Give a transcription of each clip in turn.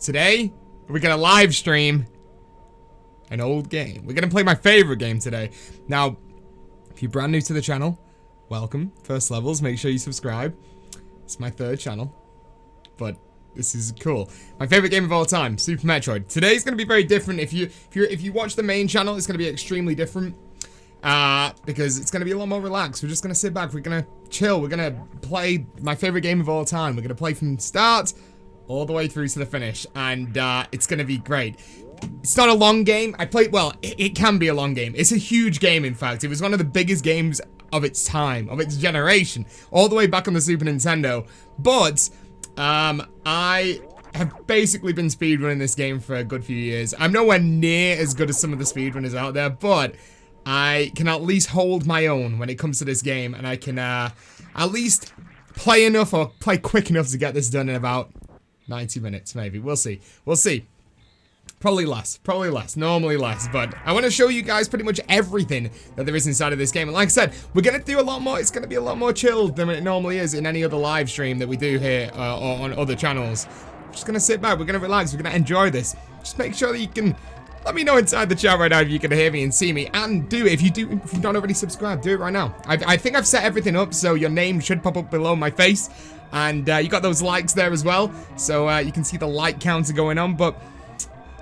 Today, we're gonna live stream an old game. We're gonna play my favorite game today. Now, if you're brand new to the channel, welcome. First levels, make sure you subscribe. It's my third channel, but this is cool. My favorite game of all time, Super Metroid. Today's gonna be very different. If you watch the main channel, it's gonna be extremely different. Because it's gonna be a lot more relaxed. We're just gonna sit back, we're gonna chill, we're gonna play my favorite game of all time. We're gonna play from start all the way through to the finish, and it's gonna be great. It's not a long game. It can be a long game. It's a huge game, in fact. It was one of the biggest games of its time, of its generation, all the way back on the Super Nintendo. But I have basically been speedrunning this game for a good few years. I'm nowhere near as good as some of the speedrunners out there, but I can at least hold my own when it comes to this game, and I can at least play enough or play quick enough to get this done in about 90 minutes, maybe. We'll see. We'll see. Probably less, normally less, but I want to show you guys pretty much everything that there is inside of this game. And like I said, we're going to do a lot more. It's going to be a lot more chilled than it normally is in any other live stream that we do here or on other channels. We're just going to sit back, we're going to relax, we're going to enjoy this. Just make sure that you can let me know inside the chat right now if you can hear me and see me. And if you've not already subscribed, do it right now. I think I've set everything up so your name should pop up below my face. And you got those likes there as well, so you can see the like counter going on. But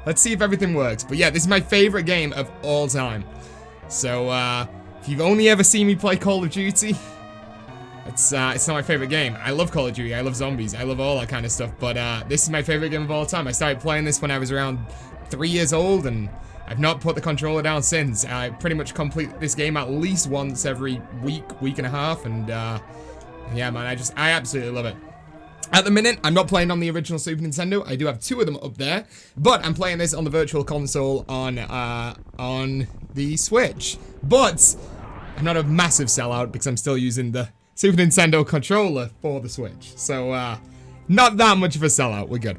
let's see if everything works. But yeah, this is my favorite game of all time. So if you've only ever seen me play Call of Duty, it's not my favorite game. I love Call of Duty, I love zombies, I love all that kind of stuff. But this is my favorite game of all time. I started playing this when I was around 3 years old, and I've not put the controller down since. I pretty much complete this game at least once every week and a half, and yeah, man, I absolutely love it. At the minute, I'm not playing on the original Super Nintendo. I do have 2 of them up there, but I'm playing this on the Virtual Console on the Switch. But I'm not a massive sellout because I'm still using the Super Nintendo controller for the Switch. So, not that much of a sellout. We're good.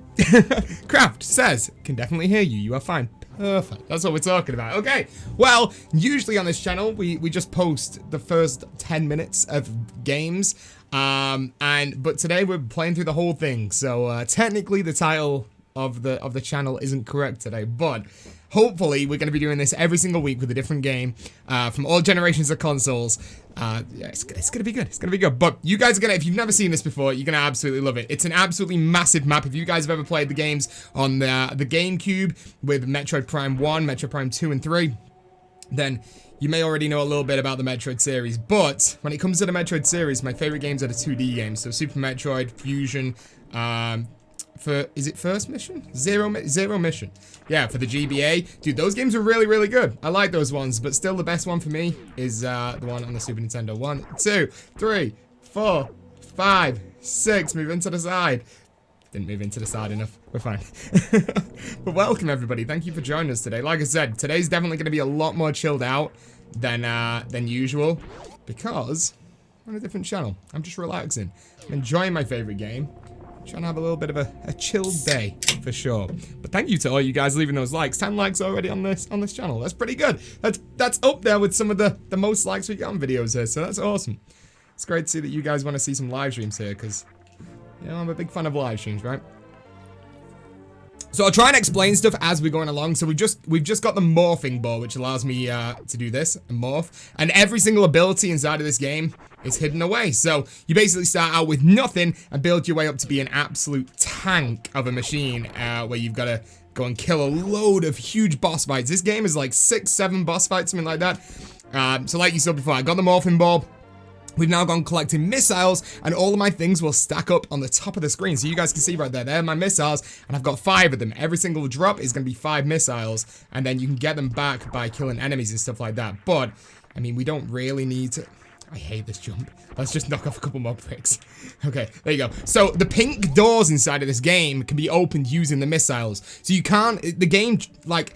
Craft says, can definitely hear you. You are fine. Perfect. That's what we're talking about. Okay. Well, usually on this channel, we just post the first 10 minutes of games. But today we're playing through the whole thing. So, technically the title of the channel isn't correct today, but hopefully we're going to be doing this every single week with a different game, from all generations of consoles. Yeah, it's going to be good. It's going to be good. But you guys are going to, if you've never seen this before, you're going to absolutely love it. It's an absolutely massive map. If you guys have ever played the games on the GameCube with Metroid Prime 1, Metroid Prime 2 and 3, then you may already know a little bit about the Metroid series. But when it comes to the Metroid series, my favorite games are the 2D games. So Super Metroid, Fusion, is it First Mission? Zero Mission. Yeah, for the GBA. Dude, those games are really, really good. I like those ones, but still the best one for me is the one on the Super Nintendo. 1, 2, 3, 4, 5, 6. Move into the side. Didn't move into the side enough. We're fine. But welcome, everybody. Thank you for joining us today. Like I said, today's definitely going to be a lot more chilled out than usual, because I'm on a different channel. I'm just relaxing. I'm enjoying my favorite game. Trying to have a little bit of a chilled day, for sure. But thank you to all you guys leaving those likes. 10 likes already on this channel. That's pretty good. That's up there with some of the most likes we get on videos here, so that's awesome. It's great to see that you guys want to see some live streams here, because, you know, I'm a big fan of live streams, right? So I'll try and explain stuff as we're going along. So we've just got the morphing ball, which allows me to do this and morph. And every single ability inside of this game is hidden away. So you basically start out with nothing and build your way up to be an absolute tank of a machine, where you've got to go and kill a load of huge boss fights. This game is like 6, 7 boss fights, something like that. So like you saw before, I got the morphing ball. We've now gone collecting missiles, and all of my things will stack up on the top of the screen. So you guys can see right there, they're my missiles, and I've got 5 of them. Every single drop is going to be 5 missiles, and then you can get them back by killing enemies and stuff like that. But, I mean, we don't really need to... I hate this jump. Let's just knock off a couple more bricks. Okay, there you go. So, the pink doors inside of this game can be opened using the missiles. So you can't... The game, like...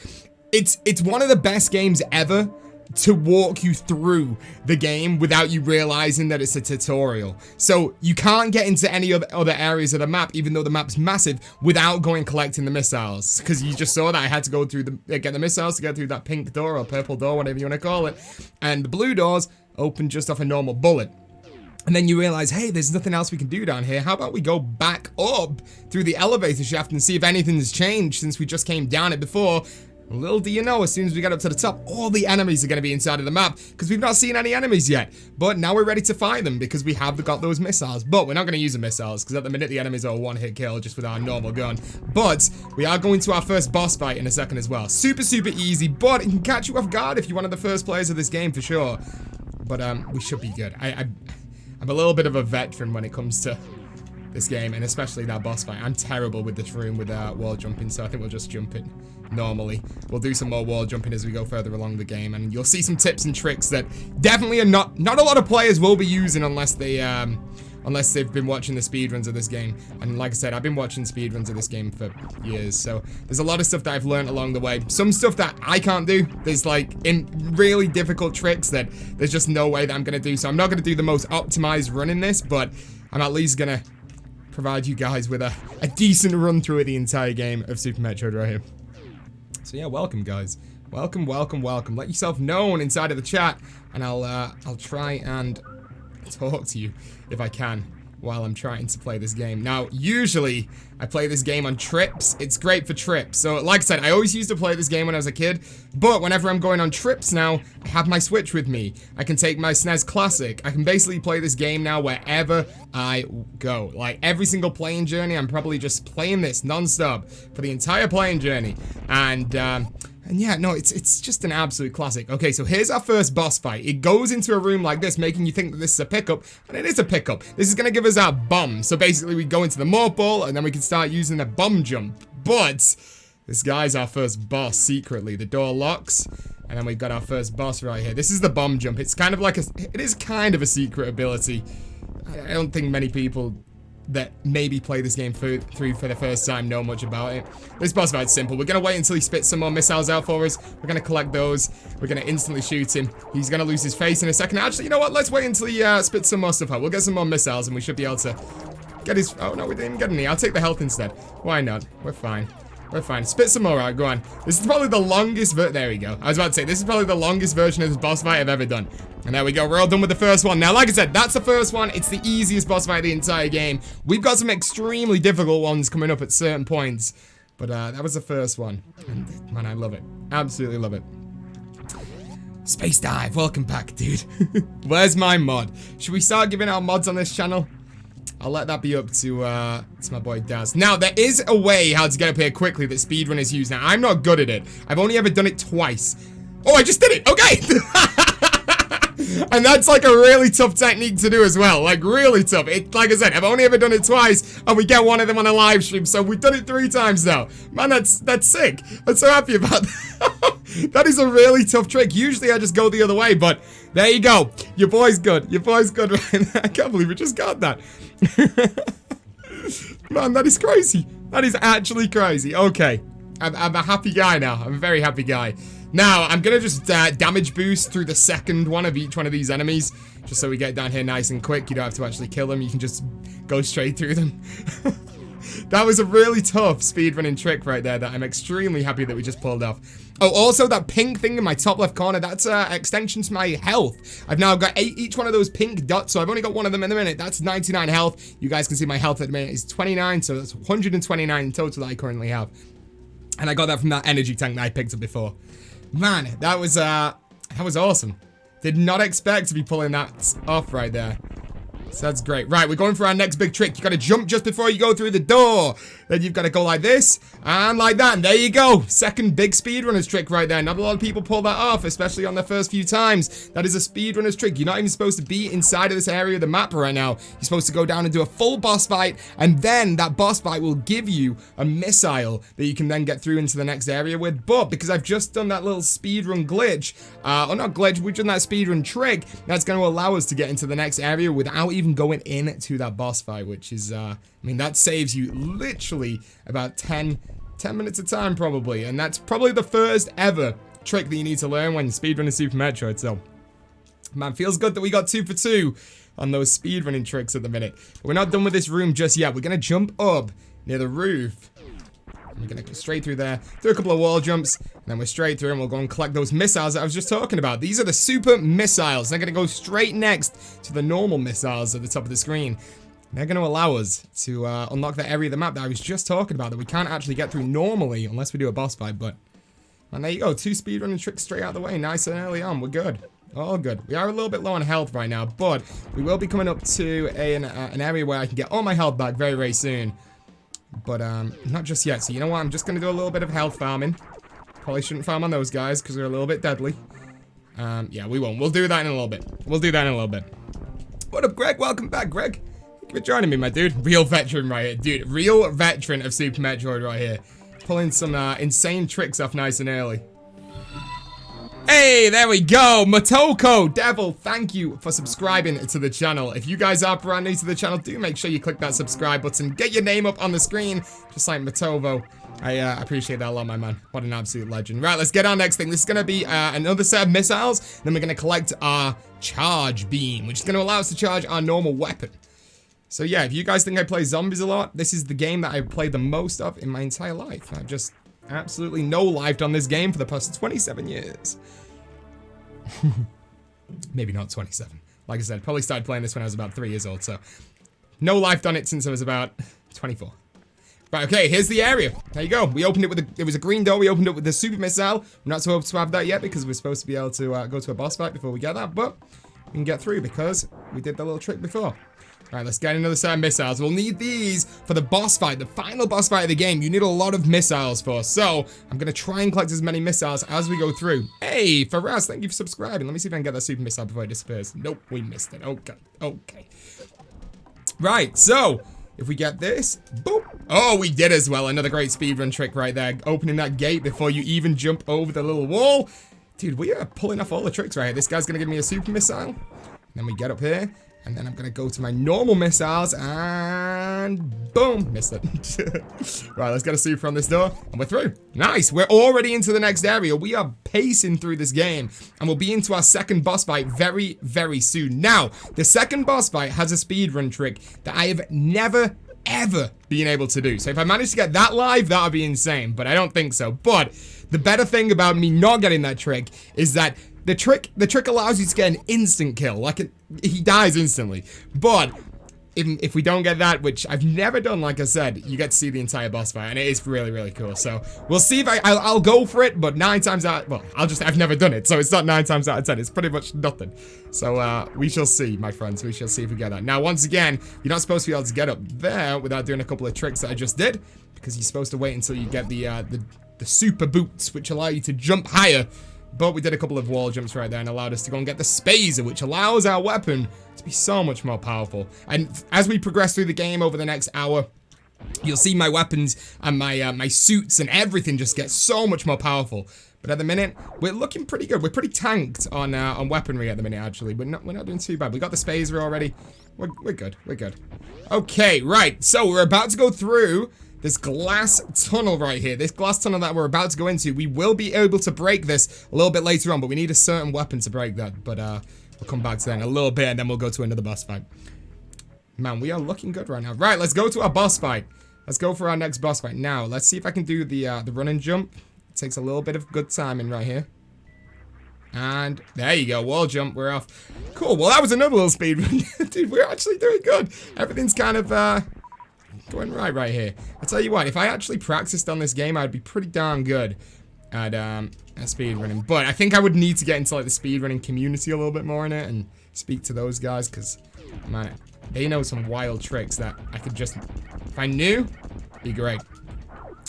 It's one of the best games ever to walk you through the game without you realizing that it's a tutorial. So you can't get into any other areas of the map, even though the map's massive, without going collecting the missiles. Because you just saw that I had to go through get the missiles to get through that pink door or purple door, whatever you want to call it. And the blue doors open just off a normal bullet. And then you realize, hey, there's nothing else we can do down here. How about we go back up through the elevator shaft and see if anything's changed since we just came down it before. Little do you know, as soon as we get up to the top, all the enemies are going to be inside of the map because we've not seen any enemies yet. But now we're ready to fight them because we have got those missiles. But we're not going to use the missiles because at the minute the enemies are a one-hit kill just with our normal gun. But we are going to our first boss fight in a second as well. Super, super easy, but it can catch you off guard if you're one of the first players of this game for sure. But we should be good. I'm a little bit of a veteran when it comes to this game, and especially that boss fight. I'm terrible with this room with wall jumping, so I think we'll just jump it normally. We'll do some more wall jumping as we go further along the game, and you'll see some tips and tricks that definitely are not a lot of players will be using unless they've been watching the speedruns of this game. And like I said, I've been watching speedruns of this game for years, so there's a lot of stuff that I've learned along the way. Some stuff that I can't do. There's like really difficult tricks that there's just no way that I'm gonna do. So I'm not gonna do the most optimized run in this, but I'm at least gonna provide you guys with a decent run through of the entire game of Super Metroid right here. So yeah, welcome guys. Welcome, welcome, welcome. Let yourself known inside of the chat, and I'll try and talk to you if I can while I'm trying to play this game. Now, usually I play this game on trips. It's great for trips. So, like I said, I always used to play this game when I was a kid, but whenever I'm going on trips now, I have my Switch with me. I can take my SNES Classic. I can basically play this game now wherever I go. Like, every single playing journey, I'm probably just playing this non-stop for the entire playing journey. And yeah, no, it's just an absolute classic. Okay, so here's our first boss fight. It goes into a room like this, making you think that this is a pickup, and it is a pickup. This is gonna give us our bomb. So basically, we go into the morph ball, and then we can start using the bomb jump. But this guy's our first boss secretly. The door locks, and then we've got our first boss right here. This is the bomb jump. It's kind of like it is kind of a secret ability. I don't think many people that maybe play this game through for the first time know much about it. This boss fight's simple. We're gonna wait until he spits some more missiles out for us. We're gonna collect those. We're gonna instantly shoot him. He's gonna lose his face in a second. Actually, you know what? Let's wait until he spits some more stuff out. We'll get some more missiles and we should be able to get his... Oh, no, we didn't even get any. I'll take the health instead. Why not? We're fine. We're fine. Spit some more out. Go on. This is probably the longest there we go. I was about to say, this is probably the longest version of this boss fight I've ever done. And there we go. We're all done with the first one. Now, like I said, that's the first one. It's the easiest boss fight of the entire game. We've got some extremely difficult ones coming up at certain points. But that was the first one. And, man, I love it. Absolutely love it. Space Dive. Welcome back, dude. Where's my mod? Should we start giving out mods on this channel? I'll let that be up to my boy Daz. Now, there is a way how to get up here quickly that speedrunners use. Now, I'm not good at it. I've only ever done it twice. Oh, I just did it. Okay. And that's like a really tough technique to do as well. Like, really tough. Like I said, I've only ever done it twice, and we get one of them on a live stream. So we've done it 3 times now. Man, that's sick. I'm so happy about that. That is a really tough trick. Usually I just go the other way, but there you go. Your boy's good. Your boy's good right there. I can't believe we just got that. Man, that is crazy. That is actually crazy. Okay. I'm a happy guy now. I'm a very happy guy. Now, I'm going to just damage boost through the second one of each one of these enemies. Just so we get down here nice and quick. You don't have to actually kill them. You can just go straight through them. That was a really tough speedrunning trick right there that I'm extremely happy that we just pulled off. Oh, also that pink thing in my top left corner, that's an extension to my health. I've now got each one of those pink dots, so I've only got one of them in a minute. That's 99 health. You guys can see my health at the minute is 29, so that's 129 in total that I currently have. And I got that from that energy tank that I picked up before. Man, that was awesome. Did not expect to be pulling that off right there. So that's great. Right, we're going for our next big trick. You gotta jump just before you go through the door. Then you've got to go like this and like that. And there you go. Second big speedrunner's trick right there. Not a lot of people pull that off, especially on the first few times. That is a speedrunner's trick. You're not even supposed to be inside of this area of the map right now. You're supposed to go down and do a full boss fight, and then that boss fight will give you a missile that you can then get through into the next area with. But because I've just done that little speedrun glitch, or not glitch, we've done that speedrun trick, that's going to allow us to get into the next area without even going into that boss fight, which is, I mean, that saves you literally about 10 minutes of time probably, and that's probably the first ever trick that you need to learn when speedrunning Super Metroid. So, man, feels good that we got 2 for 2 on those speedrunning tricks at the minute. But we're not done with this room just yet. We're gonna jump up near the roof. We're going to go straight through there, do a couple of wall jumps, and then we're straight through, and we'll go and collect those missiles that I was just talking about. These are the super missiles. They're going to go straight next to the normal missiles at the top of the screen. They're going to allow us to unlock the area of the map that I was just talking about that we can't actually get through normally unless we do a boss fight, but... And there you go, 2 speedrunning tricks straight out of the way, nice and early on, we're good. All good. We are a little bit low on health right now, but we will be coming up to an area where I can get all my health back very, very soon. But not just yet, so you know what, I'm just going to do a little bit of health farming. Probably shouldn't farm on those guys, because they're a little bit deadly. Yeah, we won't. We'll do that in a little bit. What up, Greg? Welcome back, Greg. Thank you for joining me, my dude. Real veteran right here. Dude, real veteran of Super Metroid right here. Pulling some insane tricks off nice and early. Hey, there we go. Motoko Devil, thank you for subscribing to the channel. If you guys are brand new to the channel, do make sure you click that subscribe button. Get your name up on the screen, just like Motovo. I appreciate that a lot, my man. What an absolute legend. Right, let's get our next thing. This is going to be another set of missiles. Then we're going to collect our charge beam, which is going to allow us to charge our normal weapon. So yeah, if you guys think I play zombies a lot, this is the game that I've played the most of in my entire life. I've just absolutely no-lifed on this game for the past 27 years. Maybe not 27. Like I said, probably started playing this when I was about 3 years old, so no-lifed on it since I was about 24. Right, okay, here's the area. There you go. We opened it with it was a green door. We opened it with the super missile. We're not supposed to have that yet because we're supposed to be able to go to a boss fight before we get that, but we can get through because we did the little trick before. Alright, let's get another set of missiles. We'll need these for the boss fight, the final boss fight of the game. You need a lot of missiles for. So, I'm going to try and collect as many missiles as we go through. Hey, Faraz, thank you for subscribing. Let me see if I can get that super missile before it disappears. Nope, we missed it. Okay. Right, so, if we get this, boop. Oh, we did as well. Another great speedrun trick right there. Opening that gate before you even jump over the little wall. Dude, we are pulling off all the tricks right here. This guy's going to give me a super missile. And then we get up here. And then I'm going to go to my normal missiles and boom, missed it. Right, let's get a super on this door and we're through. Nice, we're already into the next area. We are pacing through this game and we'll be into our second boss fight very, very soon. Now, the second boss fight has a speedrun trick that I have never, ever been able to do. So if I manage to get that live, that would be insane, but I don't think so. But the better thing about me not getting that trick is that the trick allows you to get an instant kill. Like, he dies instantly. But if we don't get that, which I've never done, like I said, you get to see the entire boss fight, and it is really, really cool. So we'll see if I'll go for it, but 9 times out, well, I've never done it, so it's not 9 times out of 10. It's pretty much nothing. So we shall see, my friends. We shall see if we get that. Now, once again, you're not supposed to be able to get up there without doing a couple of tricks that I just did, because you're supposed to wait until you get the super boots, which allow you to jump higher. But we did a couple of wall jumps right there and allowed us to go and get the Spazer, which allows our weapon to be so much more powerful. And as we progress through the game over the next hour, you'll see my weapons and my suits and everything just get so much more powerful. But at the minute, we're looking pretty good. We're pretty tanked on weaponry at the minute, actually. We're not doing too bad. We got the Spazer already. We're good. We're good. Okay, right. So we're about to go through this glass tunnel right here. This glass tunnel that we're about to go into. We will be able to break this a little bit later on, but we need a certain weapon to break that. But we'll come back to that in a little bit, and then we'll go to another boss fight. Man, we are looking good right now. Right, let's go to our boss fight. Let's go for our next boss fight. Now, let's see if I can do the run and jump. It takes a little bit of good timing right here. And there you go, wall jump, we're off. Cool, well that was another little speed run. Dude, we're actually doing good. Everything's kind of going right here. I'll tell you what, if I actually practiced on this game, I'd be pretty darn good at speedrunning. But I think I would need to get into like the speedrunning community a little bit more in it and speak to those guys, because man, they know some wild tricks that I could just, if I knew, be great.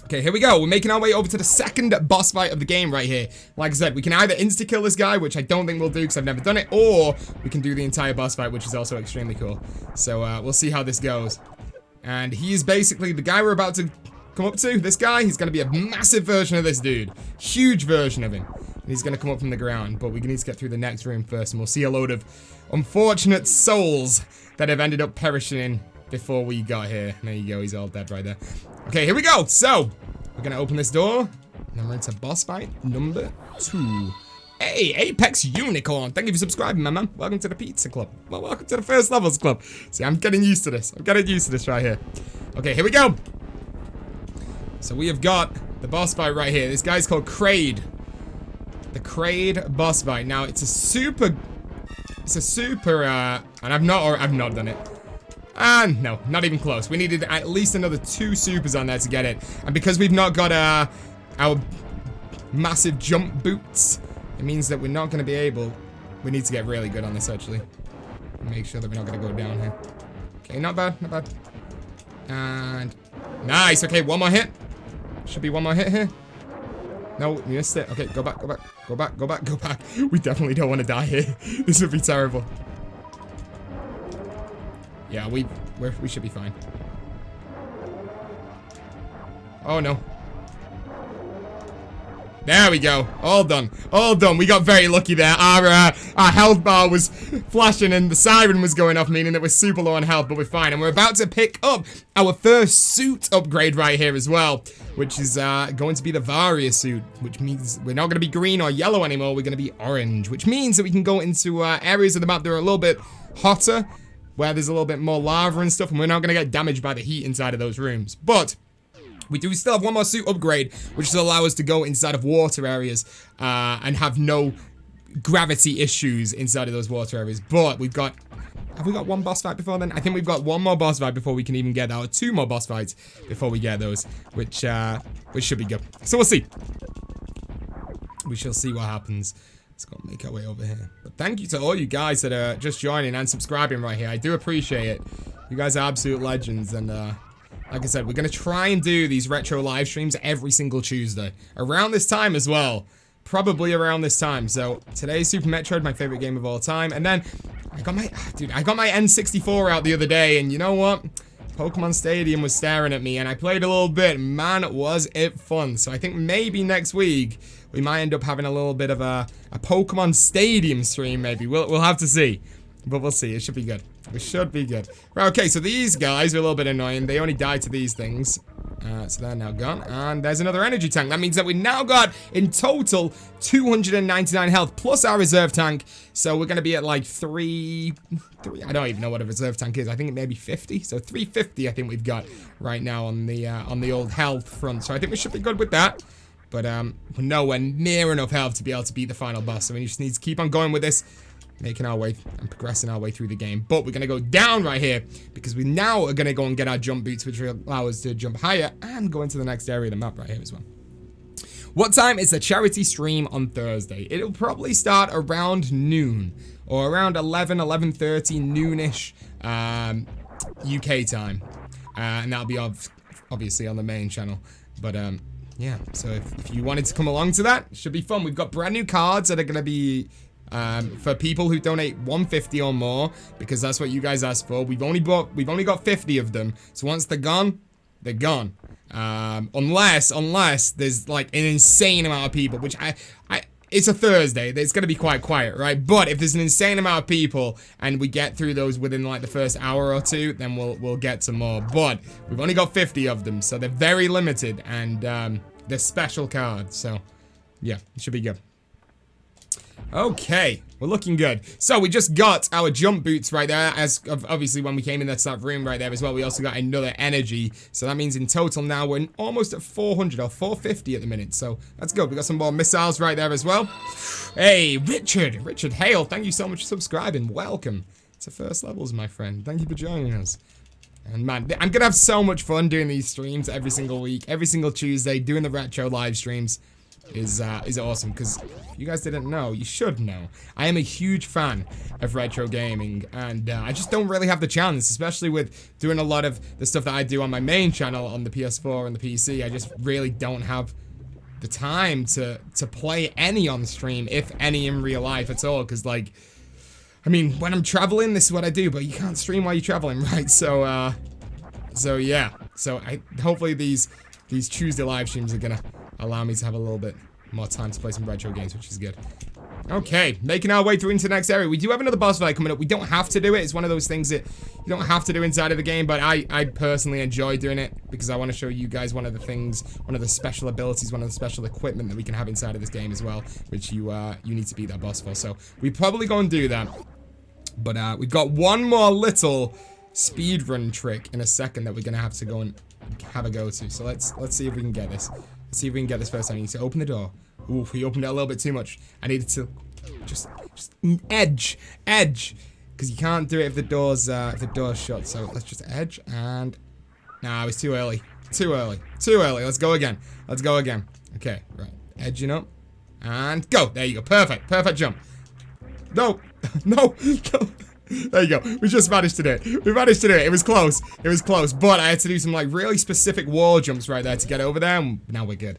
Okay, here we go. We're making our way over to the second boss fight of the game right here. Like I said, we can either insta-kill this guy, which I don't think we'll do because I've never done it, or we can do the entire boss fight, which is also extremely cool. So, we'll see how this goes. And he is basically the guy we're about to come up to. This guy, he's going to be a massive version of this dude. Huge version of him. And he's going to come up from the ground, but we need to get through the next room first, and we'll see a load of unfortunate souls that have ended up perishing before we got here. There you go, he's all dead right there. Okay, here we go. So, we're going to open this door, and then we're into boss fight number 2. Hey, Apex Unicorn, thank you for subscribing, my man. Welcome to the Pizza Club. Well, welcome to the First Levels Club. See, I'm getting used to this. I'm getting used to this right here. Okay, here we go. So we have got the boss fight right here. This guy's called Kraid. The Kraid boss fight. Now, it's a super, and I've not done it. And no, not even close. We needed at least another 2 supers on there to get it. And because we've not got our massive jump boots, it means that we're not going to be able. We need to get really good on this, actually. Make sure that we're not going to go down here. Okay, not bad, not bad. And nice. Okay, one more hit. Should be one more hit here. No, we missed it. Okay, go back, go back, go back, go back, go back. We definitely don't want to die here. This would be terrible. Yeah, we should be fine. Oh no. There we go. All done. All done. We got very lucky there. Our health bar was flashing and the siren was going off, meaning that we're super low on health, but we're fine. And we're about to pick up our first suit upgrade right here as well, which is going to be the Varia suit, which means we're not going to be green or yellow anymore. We're going to be orange, which means that we can go into areas of the map that are a little bit hotter, where there's a little bit more lava and stuff, and we're not going to get damaged by the heat inside of those rooms. But we do still have one more suit upgrade, which will allow us to go inside of water areas and have no gravity issues inside of those water areas. But we've got... Have we got one boss fight before then? I think we've got one more boss fight before we can even get that, or 2 more boss fights before we get those, which should be good. So we'll see. We shall see what happens. Let's go make our way over here. But thank you to all you guys that are just joining and subscribing right here. I do appreciate it. You guys are absolute legends, and like I said, we're going to try and do these retro live streams every single Tuesday. Around this time as well. Probably around this time. So, today's Super Metroid, my favorite game of all time. And then, I got my N64 out the other day, and you know what? Pokemon Stadium was staring at me, and I played a little bit. Man, was it fun. So, I think maybe next week, we might end up having a little bit of a Pokemon Stadium stream, maybe. We'll have to see. But we'll see. It should be good. It should be good. Right, okay, so these guys are a little bit annoying. They only die to these things. So they're now gone. And there's another energy tank. That means that we now got, in total, 299 health, plus our reserve tank. So we're going to be at like 3... I don't even know what a reserve tank is. I think it may be 50. So 350, I think we've got right now on the old health front. So I think we should be good with that. But we're nowhere near enough health to be able to beat the final boss. So we just need to keep on going with this. Making our way and progressing our way through the game. But we're going to go down right here because we now are going to go and get our jump boots, which will allow us to jump higher and go into the next area of the map right here as well. What time is the charity stream on Thursday? It'll probably start around noon or around 11:30 noonish UK time. And that'll be obviously on the main channel. But yeah, so if you wanted to come along to that, it should be fun. We've got brand new cards that are going to be... for people who donate 150 or more, because that's what you guys asked for. We've only got 50 of them. So once they're gone, they're gone. Unless there's like an insane amount of people, which it's a Thursday. It's gonna be quite quiet, right? But if there's an insane amount of people and we get through those within like the first hour or two, then we'll get some more. But we've only got 50 of them, so they're very limited and they're special cards. So yeah, it should be good. Okay, we're looking good. So we just got our jump boots right there, as obviously when we came in that room right there as well. We also got another energy, so that means in total now we're almost at 400 or 450 at the minute. So that's good. We got some more missiles right there as well. Hey, Richard Hale, thank you so much for subscribing. Welcome to First Levels, my friend. Thank you for joining us. And man, I'm gonna have so much fun doing these streams every single week, every single Tuesday, doing the retro live streams. Is awesome, because you guys didn't know, you should know. I am a huge fan of retro gaming, and I just don't really have the chance, especially with doing a lot of the stuff that I do on my main channel on the PS4 and the PC. I just really don't have the time to play any on stream, if any in real life at all, because like, I mean, when I'm traveling, this is what I do, but you can't stream while you're traveling, right? So yeah, so hopefully these Tuesday live streams are gonna allow me to have a little bit more time to play some retro games, which is good. Okay, making our way through into the next area. We do have another boss fight coming up. We don't have to do it. It's one of those things that you don't have to do inside of the game, but I personally enjoy doing it because I want to show you guys one of the things, one of the special abilities, one of the special equipment that we can have inside of this game as well, which you need to beat that boss for. So we probably go and do that. But we've got one more little speedrun trick in a second that we're going to have to go and have a go to. So let's see if we can get this. Let's see if we can get this first time. I need to open the door. Ooh, we opened it a little bit too much. I needed to just edge, because you can't do it if the door's shut. So let's just edge and nah, it was too early. Too early. Let's go again. Okay, right. Edging up and go. There you go. Perfect jump. No. There you go. We just managed to do it. It was close. But I had to do some like really specific wall jumps right there to get over there. And now we're good.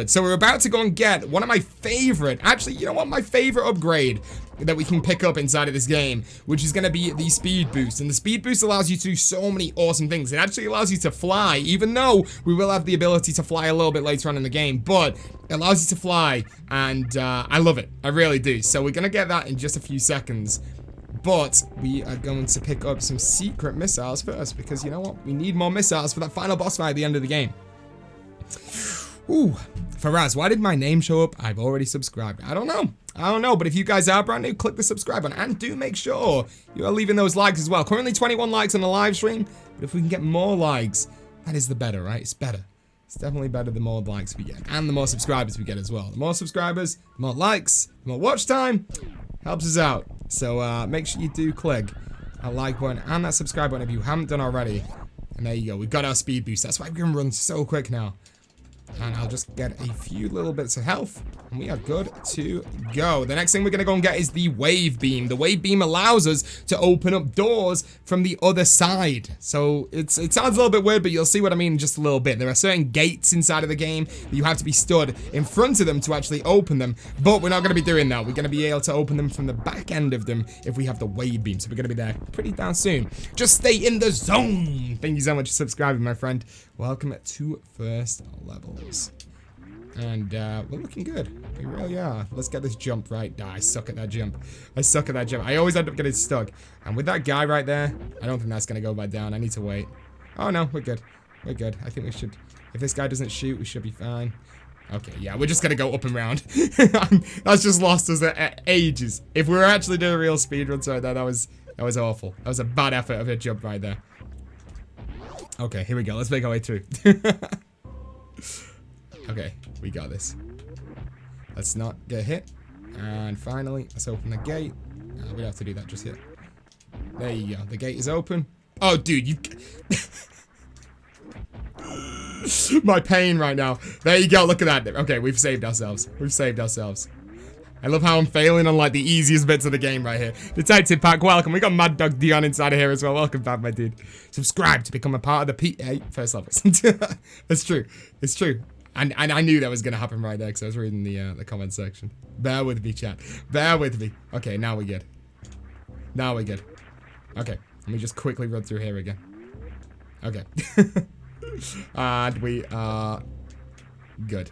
So we're about to go and get one of my favorite, actually, you know what? My favorite upgrade that we can pick up inside of this game, which is going to be the speed boost. And the speed boost allows you to do so many awesome things. It actually allows you to fly, even though we will have the ability to fly a little bit later on in the game. But it allows you to fly, and I love it. I really do. So we're going to get that in just a few seconds. But we are going to pick up some secret missiles first, because you know what? We need more missiles for that final boss fight at the end of the game. Ooh, Faraz, why did my name show up? I've already subscribed. I don't know, but if you guys are brand new, click the subscribe button, and do make sure you are leaving those likes as well. Currently 21 likes on the live stream, but if we can get more likes, that is the better, right? It's better. It's definitely better the more likes we get, and the more subscribers we get as well. The more subscribers, the more likes, the more watch time, helps us out. So make sure you do click that like button and that subscribe button if you haven't done already. And there you go. We've got our speed boost. That's why we can run so quick now. And I'll just get a few little bits of health, and we are good to go. The next thing we're going to go and get is the wave beam. The wave beam allows us to open up doors from the other side. So it sounds a little bit weird, but you'll see what I mean in just a little bit. There are certain gates inside of the game that you have to be stood in front of them to actually open them, but we're not going to be doing that. We're going to be able to open them from the back end of them if we have the wave beam. So we're going to be there pretty damn soon. Just stay in the zone. Thank you so much for subscribing, my friend. Welcome to first levels. And we're looking good. We really are. Let's get this jump right. I suck at that jump. I always end up getting stuck. And with that guy right there, I don't think that's going to go back down. I need to wait. Oh, no. We're good. I think we should... If this guy doesn't shoot, we should be fine. Okay, yeah. We're just going to go up and round. That's just lost us ages. If we were actually doing real speedruns right there, that was awful. That was a bad effort of a jump right there. Okay, here we go. Let's make our way through. Okay, we got this. Let's not get hit. And finally, let's open the gate. We don't have to do that just yet. There you go. The gate is open. Oh, dude, you... My pain right now. There you go. Look at that. Okay, we've saved ourselves. I love how I'm failing on like the easiest bits of the game right here. Detective Pack, welcome. We got Mad Dog Dion inside of here as well. Welcome back, my dude. Subscribe to become a part of the PA first levels. It's true. And I knew that was gonna happen right there because I was reading the comment section. Bear with me, chat. Bear with me. Okay, now we're good. Okay, let me just quickly run through here again. Okay. And we are good.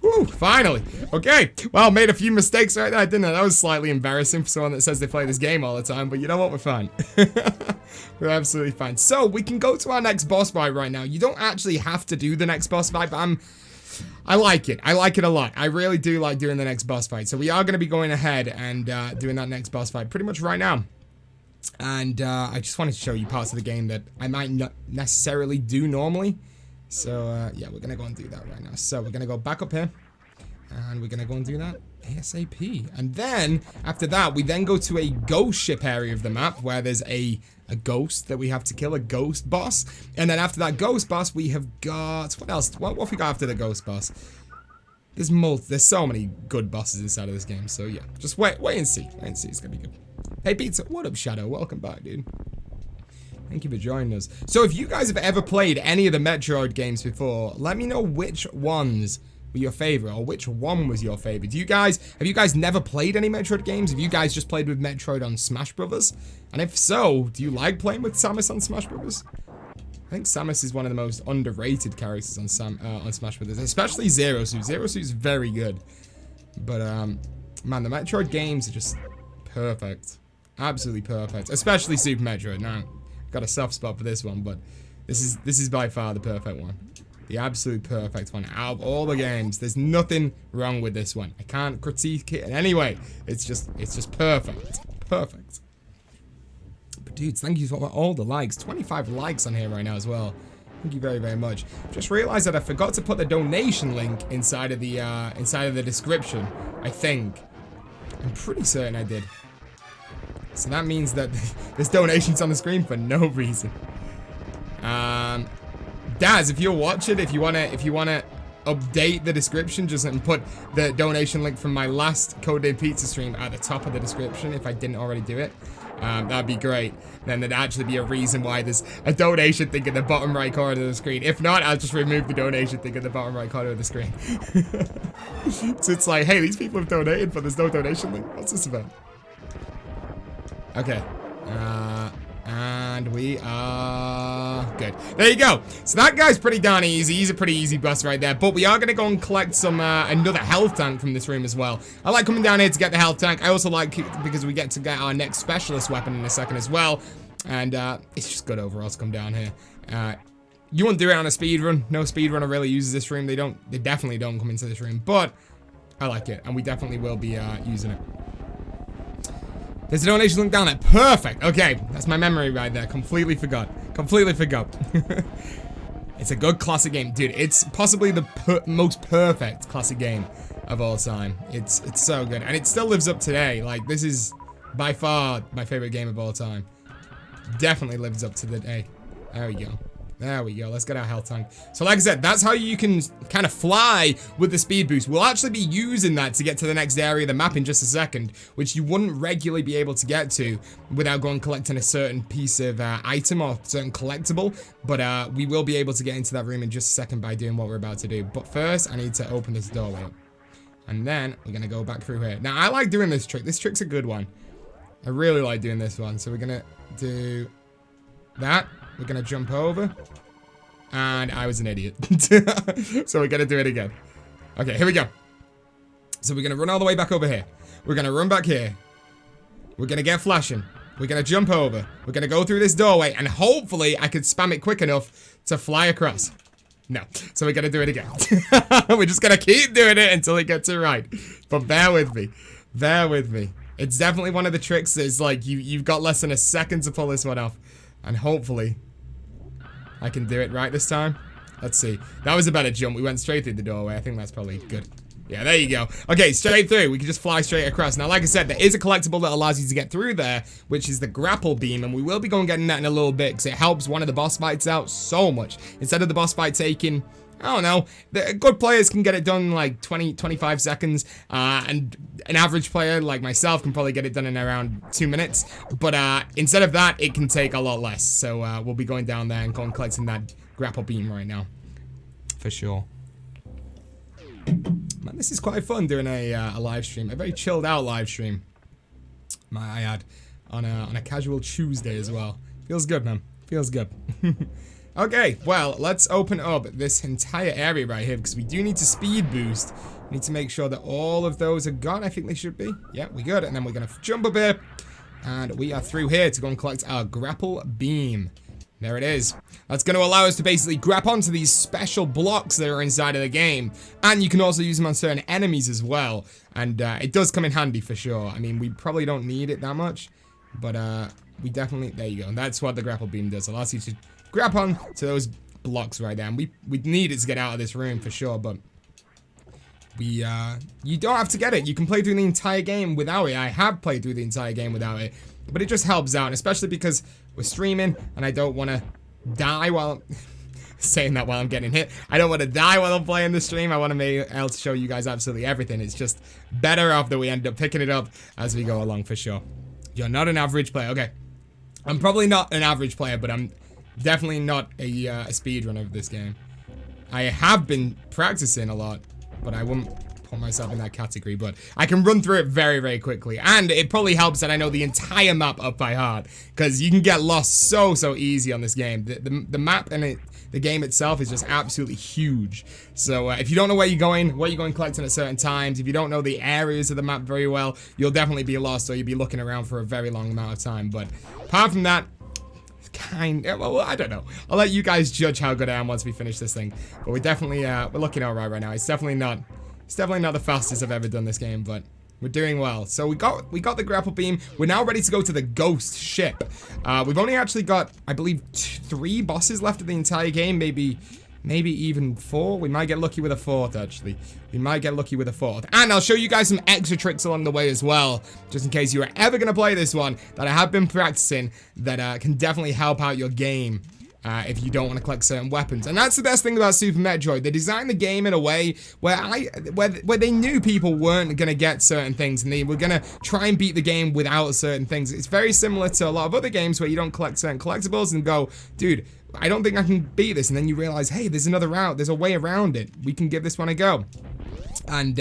Woo, finally. Okay. Well, made a few mistakes right there, didn't I? That was slightly embarrassing for someone that says they play this game all the time, but you know what? We're fine. We're absolutely fine. So, we can go to our next boss fight right now. You don't actually have to do the next boss fight, but I like it. I like it a lot. I really do like doing the next boss fight. So, we are going to be going ahead and doing that next boss fight pretty much right now. And I just wanted to show you parts of the game that I might not necessarily do normally. So, yeah, we're going to go and do that right now. So, we're going to go back up here. And we're going to go and do that ASAP. And then, after that, we then go to a ghost ship area of the map where there's a ghost that we have to kill, a ghost boss. And then after that ghost boss, we have got... What else? What have we got after the ghost boss? There's so many good bosses inside of this game. So, yeah, just wait and see. It's going to be good. Hey, Pizza. What up, Shadow? Welcome back, dude. Thank you for joining us. So if you guys have ever played any of the Metroid games before, let me know which ones were your favorite, or which one was your favorite. Have you guys never played any Metroid games? Have you guys just played with Metroid on Smash Brothers? And if so, do you like playing with Samus on Smash Brothers? I think Samus is one of the most underrated characters on Smash Brothers, especially Zero Suit. Zero Suit is very good. But man, the Metroid games are just perfect. Absolutely perfect. Especially Super Metroid. Now, got a soft spot for this one, but this is by far the perfect one. The absolute perfect one. Out of all the games, there's nothing wrong with this one. I can't critique it in any way. It's just perfect. Perfect. But dudes, thank you for all the likes. 25 likes on here right now as well. Thank you very, very much. Just realized that I forgot to put the donation link inside of the description. I think. I'm pretty certain I did. So that means that there's donations on the screen for no reason. Daz, if you're watching, if you wanna update the description, just and put the donation link from my last CodeNamePizza stream at the top of the description, if I didn't already do it, that'd be great. Then there'd actually be a reason why there's a donation thing in the bottom right corner of the screen. If not, I'll just remove the donation thing in the bottom right corner of the screen. So it's like, hey, these people have donated, but there's no donation link. What's this about? Okay. And we are good. There you go. So that guy's pretty darn easy. He's a pretty easy boss right there. But we are going to go and collect some another health tank from this room as well. I like coming down here to get the health tank. I also like it because we get to get our next specialist weapon in a second as well. And it's just good overall to come down here. You wouldn't do it on a speedrun. No speedrunner really uses this room. They definitely don't come into this room. But I like it. And we definitely will be using it. There's a donation link down there. Perfect. Okay, that's my memory right there. Completely forgot. Completely forgot. It's a good classic game. Dude, it's possibly the most perfect classic game of all time. It's so good. And it still lives up today. Like, this is by far my favorite game of all time. Definitely lives up to the day. There we go. There we go. Let's get our health tank. So like I said, that's how you can kind of fly with the speed boost. We'll actually be using that to get to the next area of the map in just a second, which you wouldn't regularly be able to get to without going collecting a certain piece of item or certain collectible. But we will be able to get into that room in just a second by doing what we're about to do. But first, I need to open this doorway up. And then we're going to go back through here. Now, I like doing this trick. This trick's a good one. I really like doing this one. So we're going to do that. We're going to jump over. And I was an idiot. So we're going to do it again. Okay, here we go. So we're going to run all the way back over here. We're going to run back here. We're going to get flashing. We're going to jump over. We're going to go through this doorway. And hopefully I can spam it quick enough to fly across. No. So we're going to do it again. We're just going to keep doing it until it gets it right. But bear with me. Bear with me. It's definitely one of the tricks that is like you've got less than a second to pull this one off. And hopefully I can do it right this time. Let's see. That was a better jump. We went straight through the doorway. I think that's probably good. Yeah, there you go. Okay, straight through. We can just fly straight across. Now, like I said, there is a collectible that allows you to get through there, which is the grapple beam, and we will be going getting that in a little bit because it helps one of the boss fights out so much. Instead of the boss fight taking, I don't know, the good players can get it done in like 20, 25 seconds, and an average player like myself can probably get it done in around 2 minutes, but instead of that, it can take a lot less. So we'll be going down there and going collecting that grapple beam right now, for sure. Man, this is quite fun doing a live stream, a very chilled out live stream, might I add, on a casual Tuesday as well. Feels good, man. Feels good. Okay, well, let's open up this entire area right here because we do need to speed boost. We need to make sure that all of those are gone. I think they should be. Yeah, we're good. And then we're going to jump up here. And we are through here to go and collect our grapple beam. There it is. That's going to allow us to basically grab onto these special blocks that are inside of the game. And you can also use them on certain enemies as well. And it does come in handy for sure. I mean, we probably don't need it that much. But we definitely... There you go. And that's what the grapple beam does. It allows you to grab on to those blocks right there. And we need it to get out of this room for sure. But you don't have to get it. You can play through the entire game without it. I have played through the entire game without it. But it just helps out, and especially because we're streaming, and I don't want to die while... saying that while I'm getting hit. I don't want to die while I'm playing the stream. I want to be able to show you guys absolutely everything. It's just better off that we end up picking it up as we go along, for sure. You're not an average player. Okay. I'm probably not an average player, but I'm definitely not a speedrunner of this game. I have been practicing a lot, but I wouldn't put myself in that category, but I can run through it very, very quickly. And it probably helps that I know the entire map up by heart, because you can get lost so easy on this game. The map and the game itself is just absolutely huge. So if you don't know where you're going collecting at certain times, if you don't know the areas of the map very well, you'll definitely be lost, or you'll be looking around for a very long amount of time. But apart from that, well, I don't know. I'll let you guys judge how good I am once we finish this thing. But we're definitely we're looking alright right now. It's definitely not the fastest I've ever done this game, but We're doing well. So we got the grapple beam. We're now ready to go to the ghost ship. We've only actually got, I believe, 3 bosses left of the entire game. Maybe even 4. We might get lucky with a 4th, actually. We might get lucky with a 4th. And I'll show you guys some extra tricks along the way as well, just in case you are ever going to play this one, that I have been practicing, that can definitely help out your game. If you don't want to collect certain weapons. And that's the best thing about Super Metroid. They designed the game in a way where they knew people weren't going to get certain things, and they were going to try and beat the game without certain things. It's very similar to a lot of other games where you don't collect certain collectibles and go, dude, I don't think I can beat this. And then you realize, hey, there's another route. There's a way around it. We can give this one a go. And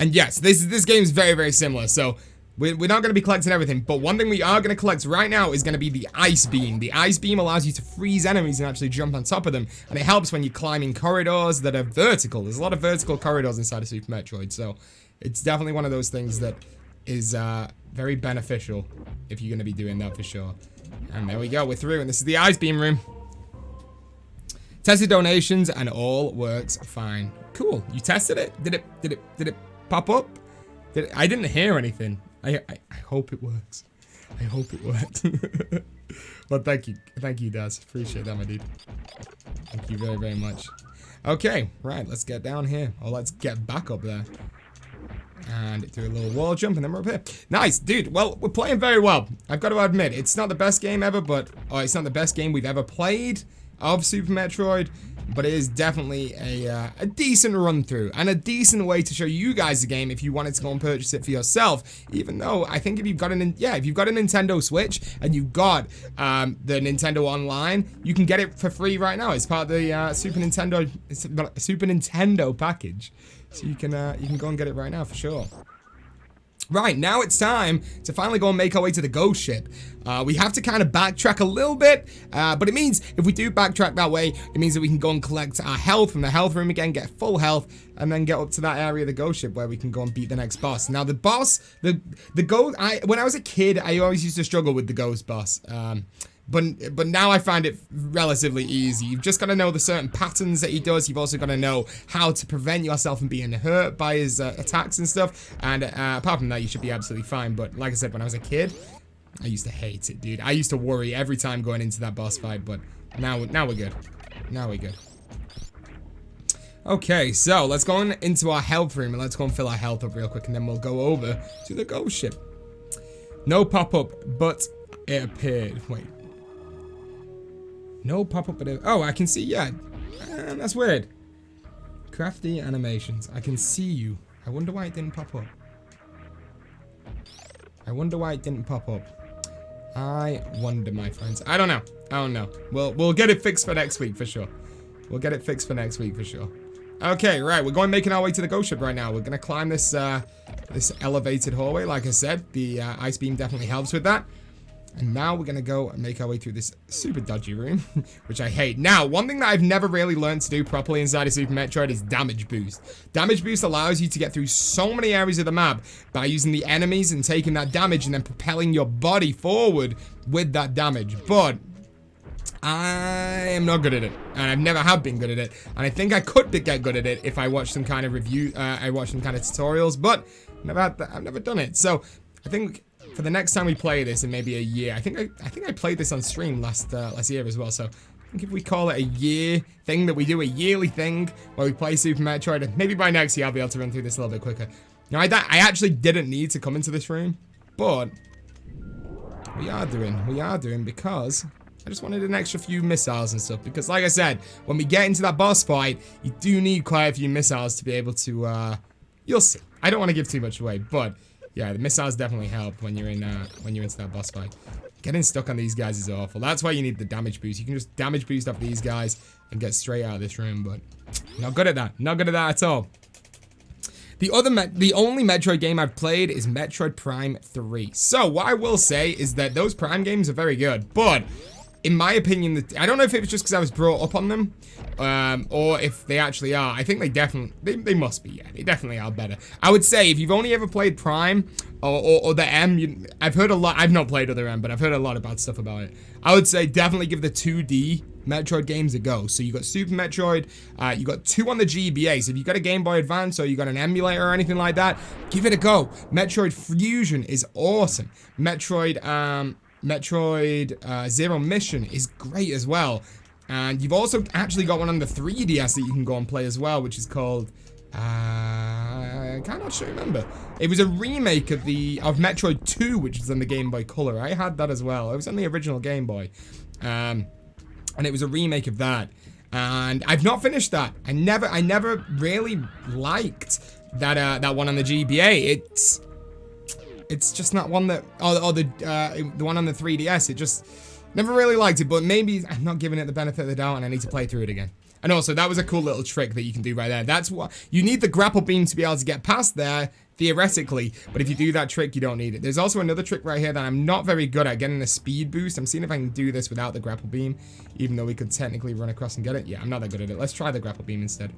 yes, this game is very, very similar. So we're not going to be collecting everything, but one thing we are going to collect right now is going to be the ice beam. The ice beam allows you to freeze enemies and actually jump on top of them, and it helps when you're climbing corridors that are vertical. There's a lot of vertical corridors inside of Super Metroid, so it's definitely one of those things that is very beneficial if you're going to be doing that for sure. And there we go, we're through, and this is the ice beam room. Tested donations, and all works fine. Cool, you tested it? Did it pop up? I didn't hear anything. I hope it works. I hope it works. Well, thank you, Daz. Appreciate that, my dude. Thank you very, very much. Okay, right, let's get down here. Or let's get back up there. And do a little wall jump, and then we're up here. Nice, dude. Well, we're playing very well. I've got to admit, it's not the best game ever, but... Oh, it's not the best game we've ever played of Super Metroid, but it is definitely a decent run through and a decent way to show you guys the game if you wanted to go and purchase it for yourself. Even though I think if you've got a Nintendo Switch and you've got the Nintendo Online, you can get it for free right now. It's part of the Super Nintendo package, so you can go and get it right now for sure. Right, now it's time to finally go and make our way to the ghost ship. We have to kind of backtrack a little bit, but it means if we do backtrack that way, it means that we can go and collect our health from the health room again, get full health, and then get up to that area of the ghost ship where we can go and beat the next boss. Now the boss, the ghost, when I was a kid, I always used to struggle with the ghost boss. But now I find it relatively easy. You've just got to know the certain patterns that he does. You've also got to know how to prevent yourself from being hurt by his attacks and stuff. And apart from that, you should be absolutely fine. But like I said, when I was a kid, I used to hate it, dude. I used to worry every time going into that boss fight. But now we're good. Now we're good. Okay, so let's go on into our health room and let's go and fill our health up real quick. And then we'll go over to the ghost ship. No pop-up, but it appeared. Wait. No pop-up, but oh, I can see, yeah. That's weird. Crafty animations. I can see you. I wonder why it didn't pop up. I wonder why it didn't pop up. I wonder, my friends. I don't know. I don't know. We'll get it fixed for next week for sure. We'll get it fixed for next week for sure. Okay, right. We're making our way to the ghost ship right now. We're gonna climb this this elevated hallway. Like I said, the ice beam definitely helps with that. And now we're going to go and make our way through this super dodgy room, which I hate. Now, one thing that I've never really learned to do properly inside of Super Metroid is damage boost. Damage boost allows you to get through so many areas of the map by using the enemies and taking that damage and then propelling your body forward with that damage. But I am not good at it, and I've never have been good at it. And I think I could get good at it if I watched some kind of review, I watched some kind of tutorials, but I've never done it. So I think for the next time we play this in maybe a year, I think I played this on stream last year as well. So I think if we call it a year thing, that we do a yearly thing where we play Super Metroid, maybe by next year I'll be able to run through this a little bit quicker. Now I actually didn't need to come into this room, but we are doing because I just wanted an extra few missiles and stuff. Because like I said, when we get into that boss fight, you do need quite a few missiles to be able to. You'll see. I don't want to give too much away, but yeah, the missiles definitely help when you're into that boss fight. Getting stuck on these guys is awful. That's why you need the damage boost. You can just damage boost off these guys and get straight out of this room, but not good at that. Not good at that at all. The only Metroid game I've played is Metroid Prime 3. So what I will say is that those Prime games are very good, but in my opinion, I don't know if it was just because I was brought up on them, or if they actually are. I think they must be, yeah. They definitely are better. I would say if you've only ever played Prime or the M, I've heard a lot. I've not played other M, but I've heard a lot about stuff about it. I would say definitely give the 2D Metroid games a go. So you got Super Metroid, you got 2 on the GBA. So if you got a Game Boy Advance or you got an emulator or anything like that, give it a go. Metroid Fusion is awesome. Metroid Zero Mission is great as well. And you've also actually got one on the 3DS that you can go and play as well, which is called I cannot sure remember. It was a remake of Metroid 2, which is on the Game Boy Color. I had that as well. It was on the original Game Boy. And it was a remake of that. And I've not finished that. I never really liked that one on the GBA. It's just not one that the one on the 3DS. It just never really liked it, but maybe I'm not giving it the benefit of the doubt and I need to play through it again. And also, that was a cool little trick that you can do right there. That's what you need, the grapple beam to be able to get past there, theoretically. But if you do that trick, you don't need it. There's also another trick right here that I'm not very good at, getting a speed boost. I'm seeing if I can do this without the grapple beam, even though we could technically run across and get it. Yeah, I'm not that good at it. Let's try the grapple beam instead.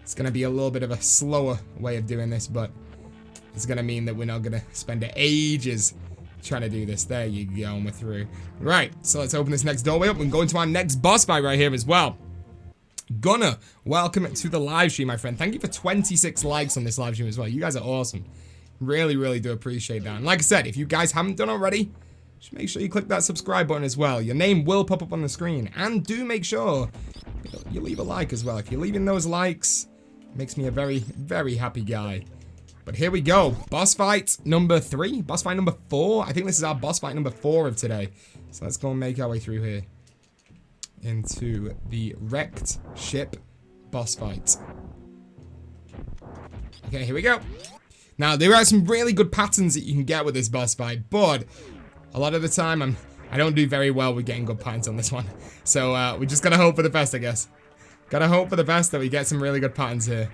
It's going to be a little bit of a slower way of doing this, but it's going to mean that we're not going to spend ages trying to do this. There you go, and we're through. Right, so let's open this next doorway up and go into our next boss fight right here as well. Gunner, welcome to the live stream, my friend. Thank you for 26 likes on this live stream as well. You guys are awesome. Really, really do appreciate that. And like I said, if you guys haven't done already, just make sure you click that subscribe button as well. Your name will pop up on the screen. And do make sure you leave a like as well. If you're leaving those likes, it makes me a very, very happy guy. But here we go. Boss fight number 3. Boss fight number 4. I think this is our boss fight number 4 of today. So let's go and make our way through here into the wrecked ship boss fight. Okay, here we go. Now, there are some really good patterns that you can get with this boss fight, but a lot of the time I don't do very well with getting good patterns on this one. So we just gotta hope for the best, I guess. Gotta hope for the best that we get some really good patterns here,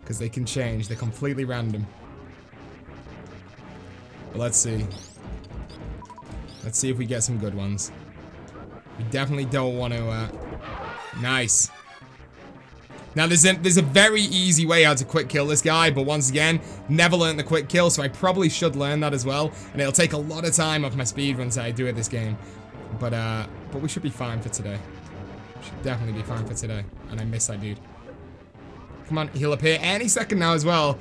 because they can change. They're completely random. But let's see. Let's see if we get some good ones. We definitely don't want to, nice. Now, there's a very easy way how to quick kill this guy, but once again, never learned the quick kill, so I probably should learn that as well. And it'll take a lot of time off my speedruns that I do at this game. But we should be fine for today. Should definitely be fine for today. And I miss that dude. Come on, he'll appear any second now as well.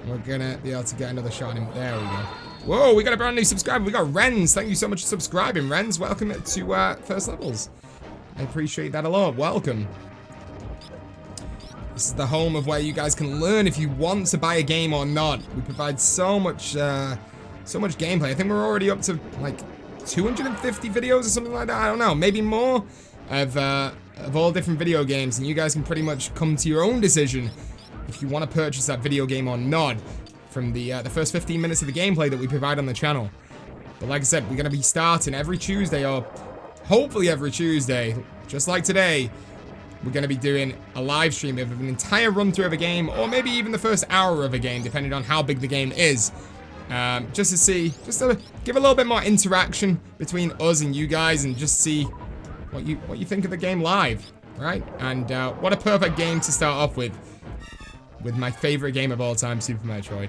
We're gonna be able to get another shot on him. There we go. Whoa, we got a brand new subscriber. We got Renz. Thank you so much for subscribing, Renz. Welcome to First Levels. I appreciate that a lot. Welcome. This is the home of where you guys can learn if you want to buy a game or not. We provide so much gameplay. I think we're already up to like 250 videos or something like that. I don't know, maybe more of all different video games, and you guys can pretty much come to your own decision if you want to purchase that video game or not from the first 15 minutes of the gameplay that we provide on the channel. But like I said, we're going to be starting every Tuesday, or hopefully every Tuesday, just like today. We're going to be doing a live stream of an entire run through of a game, or maybe even the first hour of a game, depending on how big the game is. Just to give a little bit more interaction between us and you guys, and just see what you think of the game live, right? And what a perfect game to start off with my favorite game of all time, Super Metroid.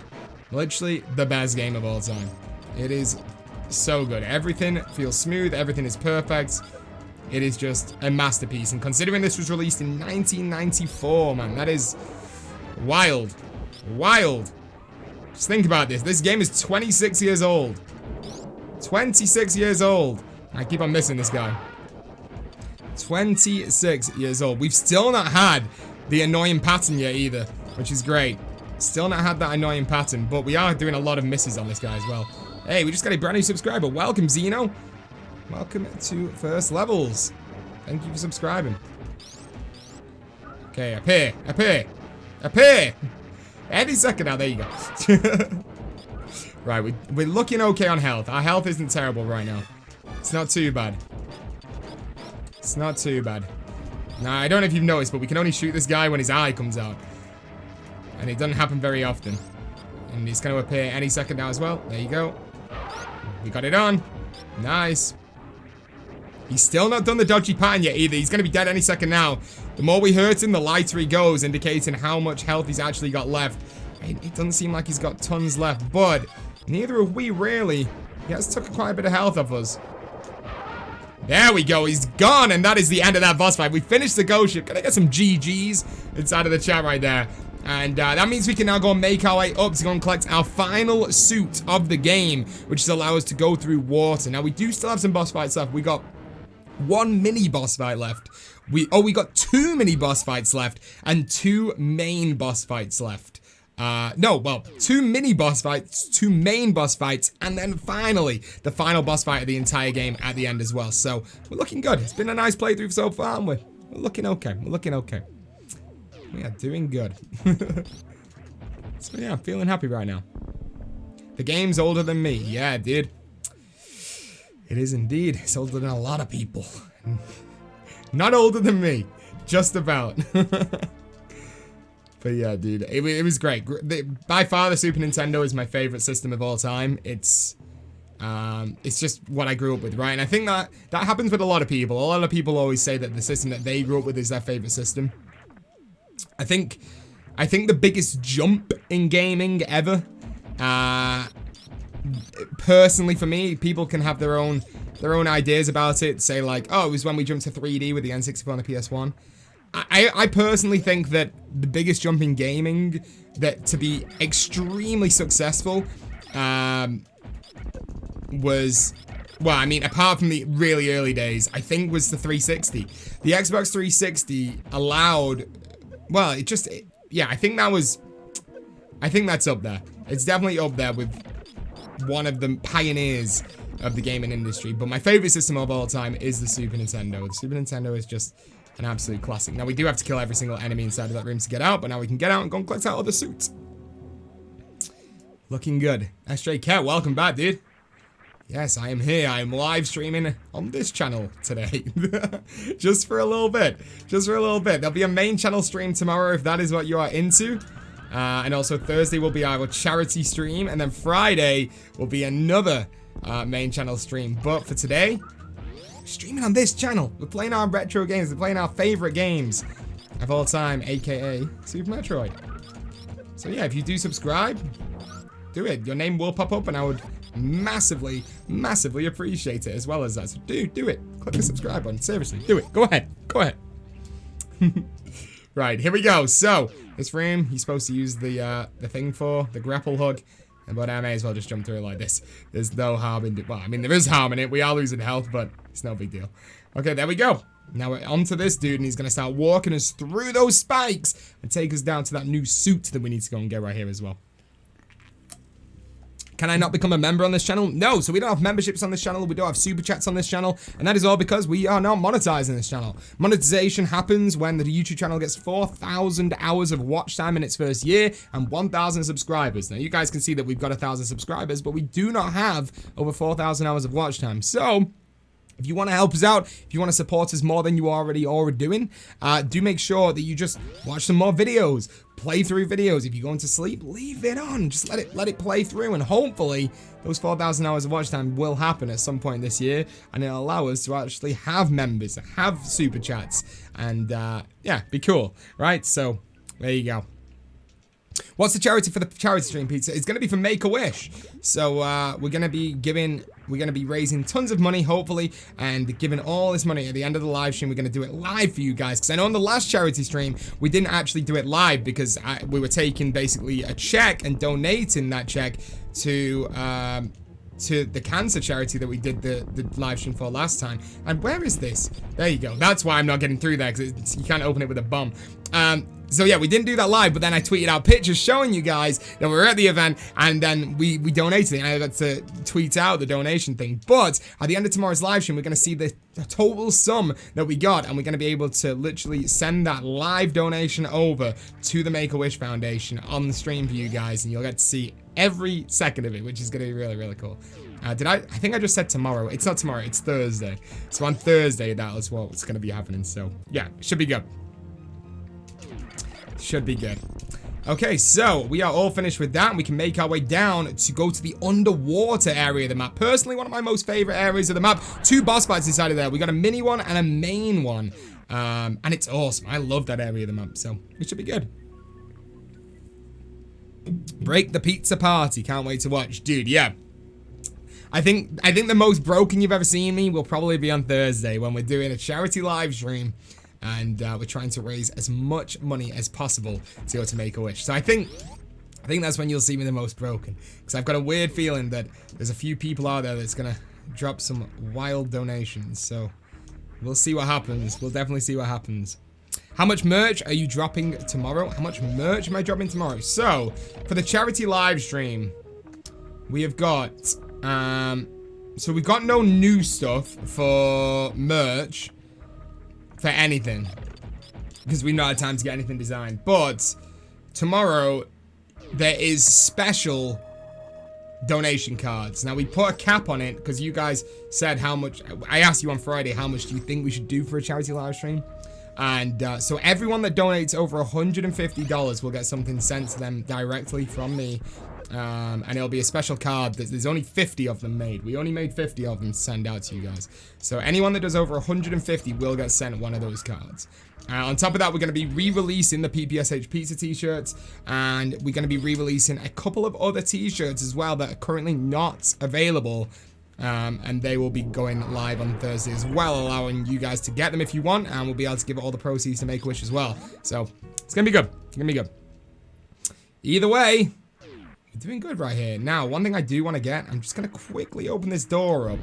Literally the best game of all time. It is so good. Everything feels smooth. Everything is perfect. It is just a masterpiece. And considering this was released in 1994, man, that is wild. Wild. Just think about this. This game is 26 years old. 26 years old. I keep on missing this guy. 26 years old. We've still not had the annoying pattern yet either, which is great. Still not had that annoying pattern, but we are doing a lot of misses on this guy as well. Hey, we just got a brand new subscriber. Welcome, Zeno. Welcome to First Levels. Thank you for subscribing. Okay, appear, appear, appear. Any second now, there you go. Right, we're looking okay on health. Our health isn't terrible right now. It's not too bad. It's not too bad. Now, I don't know if you've noticed, but we can only shoot this guy when his eye comes out. And it doesn't happen very often. And he's going to appear any second now as well. There you go. We got it on. Nice. He's still not done the dodgy pattern yet either. He's going to be dead any second now. The more we hurt him, the lighter he goes, indicating how much health he's actually got left. It doesn't seem like he's got tons left, but neither have we really. He has took quite a bit of health off us. There we go, he's gone, and that is the end of that boss fight. We finished the ghost ship. Can I get some GGs inside of the chat right there? And that means we can now go and make our way up to go and collect our final suit of the game, which is allow us to go through water. Now, we do still have some boss fights left. We got one mini boss fight left. We got 2 mini boss fights left and 2 main boss fights left. No, well, 2 mini boss fights, 2 main boss fights, and then finally, the final boss fight of the entire game at the end as well. So, we're looking good. It's been a nice playthrough so far, and we're looking okay. We're looking okay. We are doing good. So, yeah, I'm feeling happy right now. The game's older than me. Yeah, dude. It is indeed. It's older than a lot of people. Not older than me. Just about. But yeah, dude, it was great. By far, the Super Nintendo is my favorite system of all time. It's just what I grew up with, right? And I think that happens with a lot of people. A lot of people always say that the system that they grew up with is their favorite system. I think the biggest jump in gaming ever, personally for me, people can have their own ideas about it. Say like, oh, it was when we jumped to 3D with the N64 and the PS1. I personally think that the biggest jump in gaming, that to be extremely successful, was, well, I mean, apart from the really early days, I think was the 360. The Xbox 360 allowed, well, yeah, I think that's up there. It's definitely up there with one of the pioneers of the gaming industry. But my favorite system of all time is the Super Nintendo. The Super Nintendo is just an absolute classic. Now, we do have to kill every single enemy inside of that room to get out, but now we can get out and go and collect our other suits. Looking good. SJK, welcome back, dude. Yes, I am here. I am live streaming on this channel today. Just for a little bit. Just for a little bit. There'll be a main channel stream tomorrow if that is what you are into. And also Thursday will be our charity stream. And then Friday will be another main channel stream. But for today, streaming on this channel. We're playing our retro games. We're playing our favorite games of all time, aka Super Metroid. So yeah, if you do subscribe, do it. Your name will pop up and I would massively, massively appreciate it as well as that. So do it. Click the subscribe button. Seriously, do it. Go ahead. Go ahead. Right, here we go. So, this room, you're supposed to use the thing for, the grapple hook. But I may as well just jump through it like this. There's no harm in it. Well, I mean, there is harm in it. We are losing health, but it's no big deal. Okay, there we go. Now we're onto this dude, and he's going to start walking us through those spikes and take us down to that new suit that we need to go and get right here as well. Can I not become a member on this channel? No, so we don't have memberships on this channel. We don't have super chats on this channel. And that is all because we are not monetizing this channel. Monetization happens when the YouTube channel gets 4,000 hours of watch time in its first year and 1,000 subscribers. Now, you guys can see that we've got 1,000 subscribers, but we do not have over 4,000 hours of watch time. So, if you want to help us out, if you want to support us more than you already are doing, do make sure that you just watch some more videos, play through videos. If you're going to sleep, leave it on. Just let it play through, and hopefully those 4,000 hours of watch time will happen at some point this year, and it'll allow us to actually have members, have super chats, and yeah, be cool, right? So there you go. What's the charity for the charity stream, pizza? It's going to be for Make-A-Wish. So we're going to be raising tons of money, hopefully, and giving all this money at the end of the live stream. We're going to do it live for you guys, because I know on the last charity stream, we didn't actually do it live because we were taking basically a check and donating that check to the cancer charity that we did the live stream for last time. And where is this? There you go. That's why I'm not getting through there, because you can't open it with a bum. So yeah, we didn't do that live, but then I tweeted out pictures showing you guys that we were at the event, and then we donated it, and I got to tweet out the donation thing. But at the end of tomorrow's live stream, we're going to see the total sum that we got, and we're going to be able to literally send that live donation over to the Make-A-Wish Foundation on the stream for you guys, and you'll get to see every second of it, which is going to be really, really cool. I think I just said tomorrow. It's not tomorrow, it's Thursday. So on Thursday, that is what's going to be happening. So yeah, it should be good. Should be good. Okay, so we are all finished with that, and we can make our way down to go to the underwater area of the map. Personally, one of my most favorite areas of the map. 2 boss fights inside of there. We got a mini one and a main one. And it's awesome. I love that area of the map, so it should be good. Break the pizza party. Can't wait to watch. Dude, yeah. I think the most broken you've ever seen me will probably be on Thursday when we're doing a charity live stream. And we're trying to raise as much money as possible to go to Make-A-Wish. So I think that's when you'll see me the most broken. Because I've got a weird feeling that there's a few people out there that's going to drop some wild donations. So we'll see what happens. We'll definitely see what happens. How much merch are you dropping tomorrow? How much merch am I dropping tomorrow? So, for the charity live stream, we have got... so we've got no new stuff for merch. For anything. Because we've not had time to get anything designed. But, tomorrow... there is special donation cards. Now, we put a cap on it because you guys said how much... I asked you on Friday, how much do you think we should do for a charity live stream? And so everyone that donates over $150 will get something sent to them directly from me. And it'll be a special card. There's only 50 of them made. We only made 50 of them to send out to you guys. So anyone that does over 150 will get sent one of those cards. On top of that, we're going to be re-releasing the PPSH Pizza t-shirts, and we're going to be re-releasing a couple of other t-shirts as well that are currently not available, and they will be going live on Thursday as well, allowing you guys to get them if you want, and we'll be able to give all the proceeds to Make-A-Wish as well. So, it's going to be good. It's going to be good. Either way, we're doing good right here. Now, one thing I do want to get, I'm just going to quickly open this door up,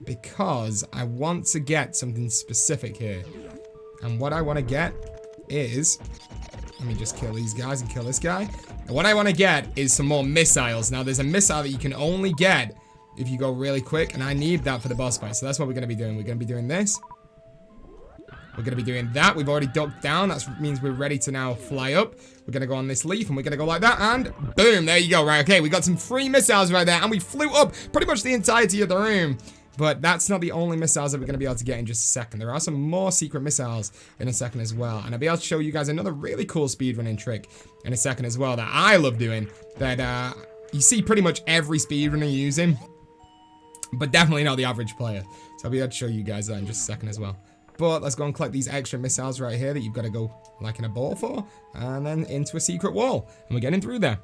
because I want to get something specific here. And what I want to get is... let me just kill these guys and kill this guy. And what I want to get is some more missiles. Now, there's a missile that you can only get if you go really quick. And I need that for the boss fight. So that's what we're going to be doing. We're going to be doing this. We're going to be doing that. We've already ducked down. That means we're ready to now fly up. We're going to go on this leaf. And we're going to go like that. And boom. There you go. Right. Okay. We got some free missiles right there. And we flew up pretty much the entirety of the room. But that's not the only missiles that we're going to be able to get in just a second. There are some more secret missiles in a second as well. And I'll be able to show you guys another really cool speedrunning trick in a second as well that I love doing. That you see pretty much every speedrunner using. But definitely not the average player. So I'll be able to show you guys that in just a second as well. But let's go and collect these extra missiles right here that you've got to go like in a ball for. And then into a secret wall. And we're getting through there.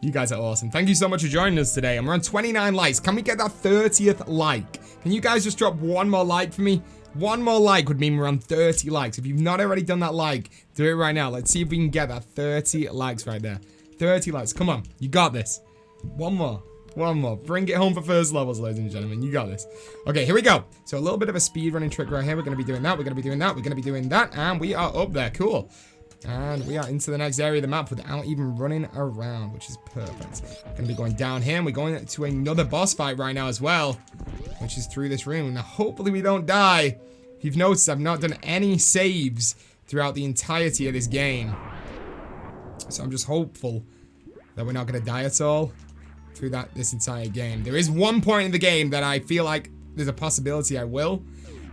You guys are awesome. Thank you so much for joining us today. And we're on 29 likes. Can we get that 30th like? Can you guys just drop one more like for me? One more like would mean we're on 30 likes. If you've not already done that like, do it right now. Let's see if we can get that 30 likes right there. 30 likes. Come on. You got this. One more. One more. Bring it home for first levels, ladies and gentlemen. You got this. Okay, here we go. So a little bit of a speedrunning trick right here. We're going to be doing that. We're going to be doing that. We're going to be doing that. And we are up there. Cool. And we are into the next area of the map without even running around, which is perfect. We're going to be going down here, and we're going to another boss fight right now as well, which is through this room. Now, hopefully we don't die. If you've noticed, I've not done any saves throughout the entirety of this game. So I'm just hopeful that we're not going to die at all through this entire game. There is one point in the game that I feel like there's a possibility I will,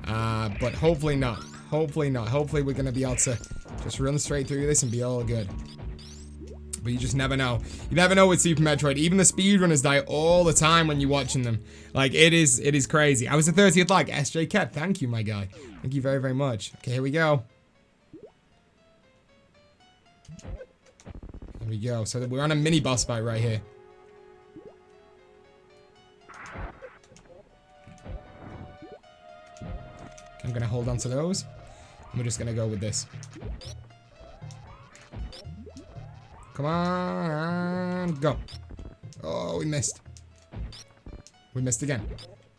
but hopefully not. Hopefully not. Hopefully we're going to be able to just run straight through this and be all good. But you just never know. You never know with Super Metroid. Even the speedrunners die all the time when you're watching them. Like, it is crazy. I was the 30th like. SJ Cat, thank you, my guy. Thank you very, very much. Okay, here we go. Here we go. So we're on a mini boss fight right here. I'm going to hold on to those. And we're just going to go with this. Come on, go. Oh, we missed. We missed again.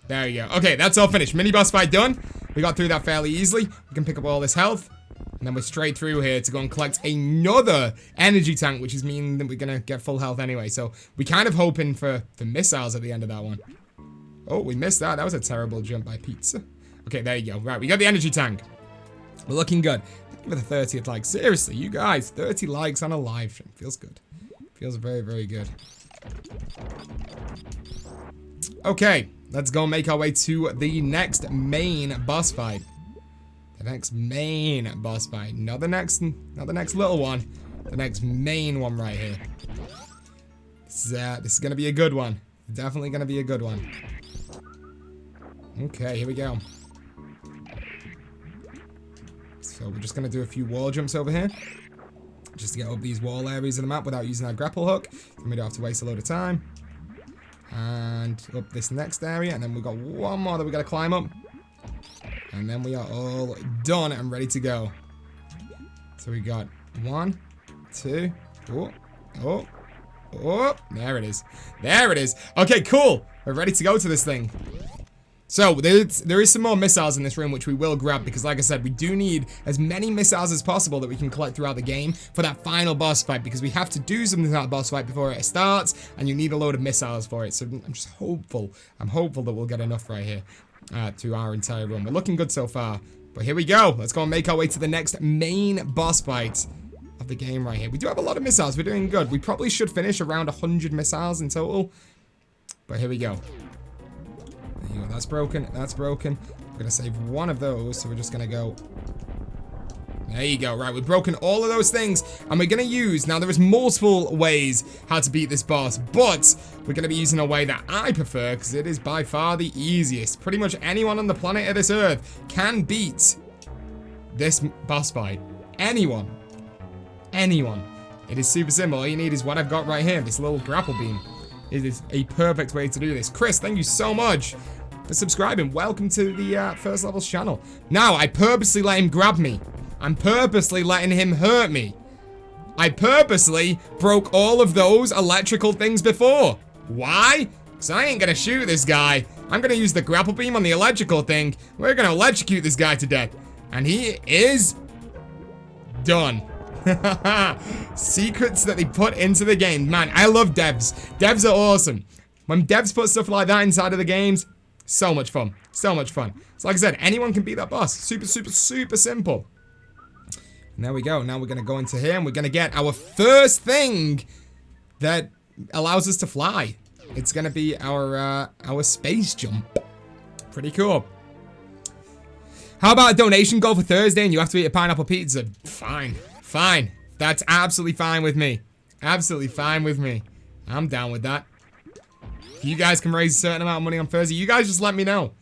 There you go. Okay, that's all finished. Mini boss fight done. We got through that fairly easily. We can pick up all this health. And then we're straight through here to go and collect another energy tank, which is meaning that we're going to get full health anyway. So we're kind of hoping for missiles at the end of that one. Oh, we missed that. That was a terrible jump by Pizza. Okay, there you go. Right, we got the energy tank. We're looking good. Thank you for the 30th like. Seriously, you guys, 30 likes on a live stream. Feels good. Feels very, very good. Okay, let's go make our way to the next main boss fight. The next main boss fight. Not the next little one. The next main one right here. This is gonna be a good one. Definitely gonna be a good one. Okay, here we go. So we're just going to do a few wall jumps over here. just to get up these wall areas of the map without using our grapple hook. And we don't have to waste a load of time. And up this next area, and then we've got one more that we got to climb up. And then we are all done and ready to go. So we got 1, 2, oh, there it is. There it is. Okay, cool. We're ready to go to this thing. So, there is some more missiles in this room, which we will grab, because like I said, we do need as many missiles as possible that we can collect throughout the game for that final boss fight, because we have to do something to that boss fight before it starts, and you need a load of missiles for it. So, I'm just hopeful. I'm hopeful that we'll get enough right here through our entire run. We're looking good so far. But here we go. Let's go and make our way to the next main boss fight of the game right here. We do have a lot of missiles. We're doing good. We probably should finish around 100 missiles in total. But here we go. There you go. That's broken. That's broken. We're going to save one of those. So we're just going to go. There you go. Right. We've broken all of those things. And we're going to use. Now, there is multiple ways how to beat this boss. But we're going to be using a way that I prefer. Because it is by far the easiest. Pretty much anyone on the planet of this earth can beat this boss fight. Anyone. Anyone. It is super simple. All you need is what I've got right here. This little grapple beam. It is a perfect way to do this. Chris, thank you so much for subscribing. Welcome to the First Levels channel. Now, I purposely let him grab me. I'm purposely letting him hurt me. I purposely broke all of those electrical things before. Why? Because I ain't gonna shoot this guy. I'm gonna use the grapple beam on the electrical thing. We're gonna electrocute this guy to death. And he is done. Secrets that they put into the game. Man, I love devs. Devs are awesome. When devs put stuff like that inside of the games, so much fun. So much fun. So like I said, anyone can beat that boss. Super, super, super simple. And there we go. Now we're going to go into here and we're going to get our first thing that allows us to fly. It's going to be our space jump. Pretty cool. How about a donation goal for Thursday and you have to eat a pineapple pizza? Fine. Fine. That's absolutely fine with me. Absolutely fine with me. I'm down with that. If you guys can raise a certain amount of money on Thursday, you guys just let me know.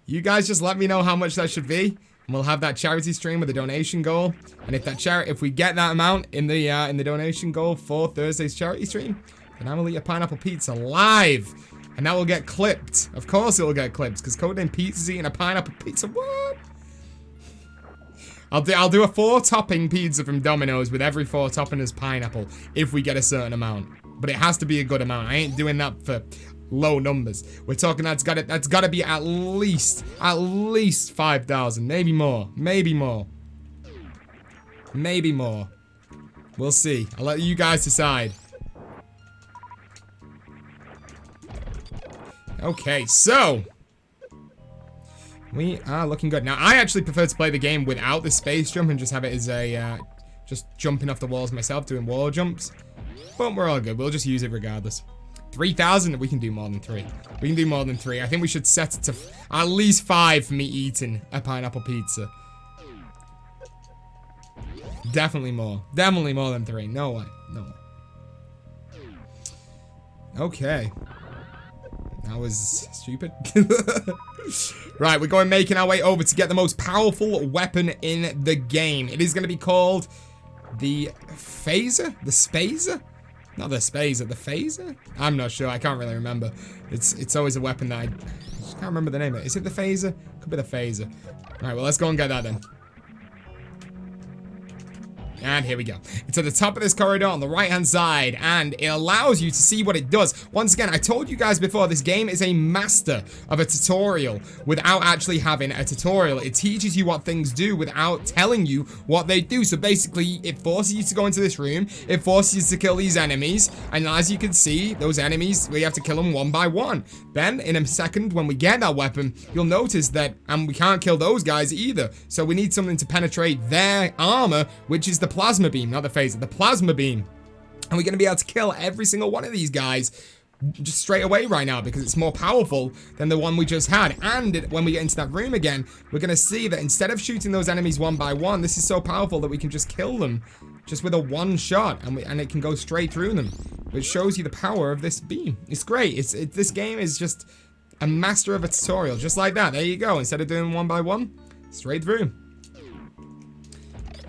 You guys just let me know how much that should be. And we'll have that charity stream with a donation goal. And if we get that amount in the donation goal for Thursday's charity stream, then I will eat a pineapple pizza live. And that will get clipped. Of course it will get clipped, because CodeNamePizza's eating a pineapple pizza. What? I'll do a 4-topping pizza from Domino's with every 4 topping as pineapple if we get a certain amount. But it has to be a good amount. I ain't doing that for low numbers. We're talking that's gotta be at least 5,000, maybe more, maybe more. Maybe more. We'll see. I'll let you guys decide. Okay, so we are looking good. Now, I actually prefer to play the game without the space jump and just have it as a, just jumping off the walls myself, doing wall jumps. But we're all good. We'll just use it regardless. 3,000, we can do more than 3. We can do more than 3. I think we should set it to at least 5 for me eating a pineapple pizza. Definitely more. Definitely more than 3. No way. No way. Okay. That was stupid. Right, we're going making our way over to get the most powerful weapon in the game. It is going to be called the phaser? The spazer? Not the spazer, the phaser? I'm not sure. I can't really remember. It's always a weapon that I just can't remember the name of it. Is it the phaser? Could be the phaser. All right, well, let's go and get that then. And here we go. It's at the top of this corridor on the right-hand side, and it allows you to see what it does. Once again, I told you guys before, this game is a master of a tutorial without actually having a tutorial. It teaches you what things do without telling you what they do. So basically, it forces you to go into this room. It forces you to kill these enemies. And as you can see, those enemies, we have to kill them one by one. Then, in a second, when we get that weapon, you'll notice that, and we can't kill those guys either. So we need something to penetrate their armor, which is the plasma beam, not the phaser, the plasma beam. And we're going to be able to kill every single one of these guys just straight away right now because it's more powerful than the one we just had. And when we get into that room again, we're going to see that instead of shooting those enemies one by one, this is so powerful that we can just kill them just with a one shot, and it can go straight through them, which shows you the power of this beam. It's great. This game is just a master of a tutorial, just like that. There you go. Instead of doing one by one, straight through.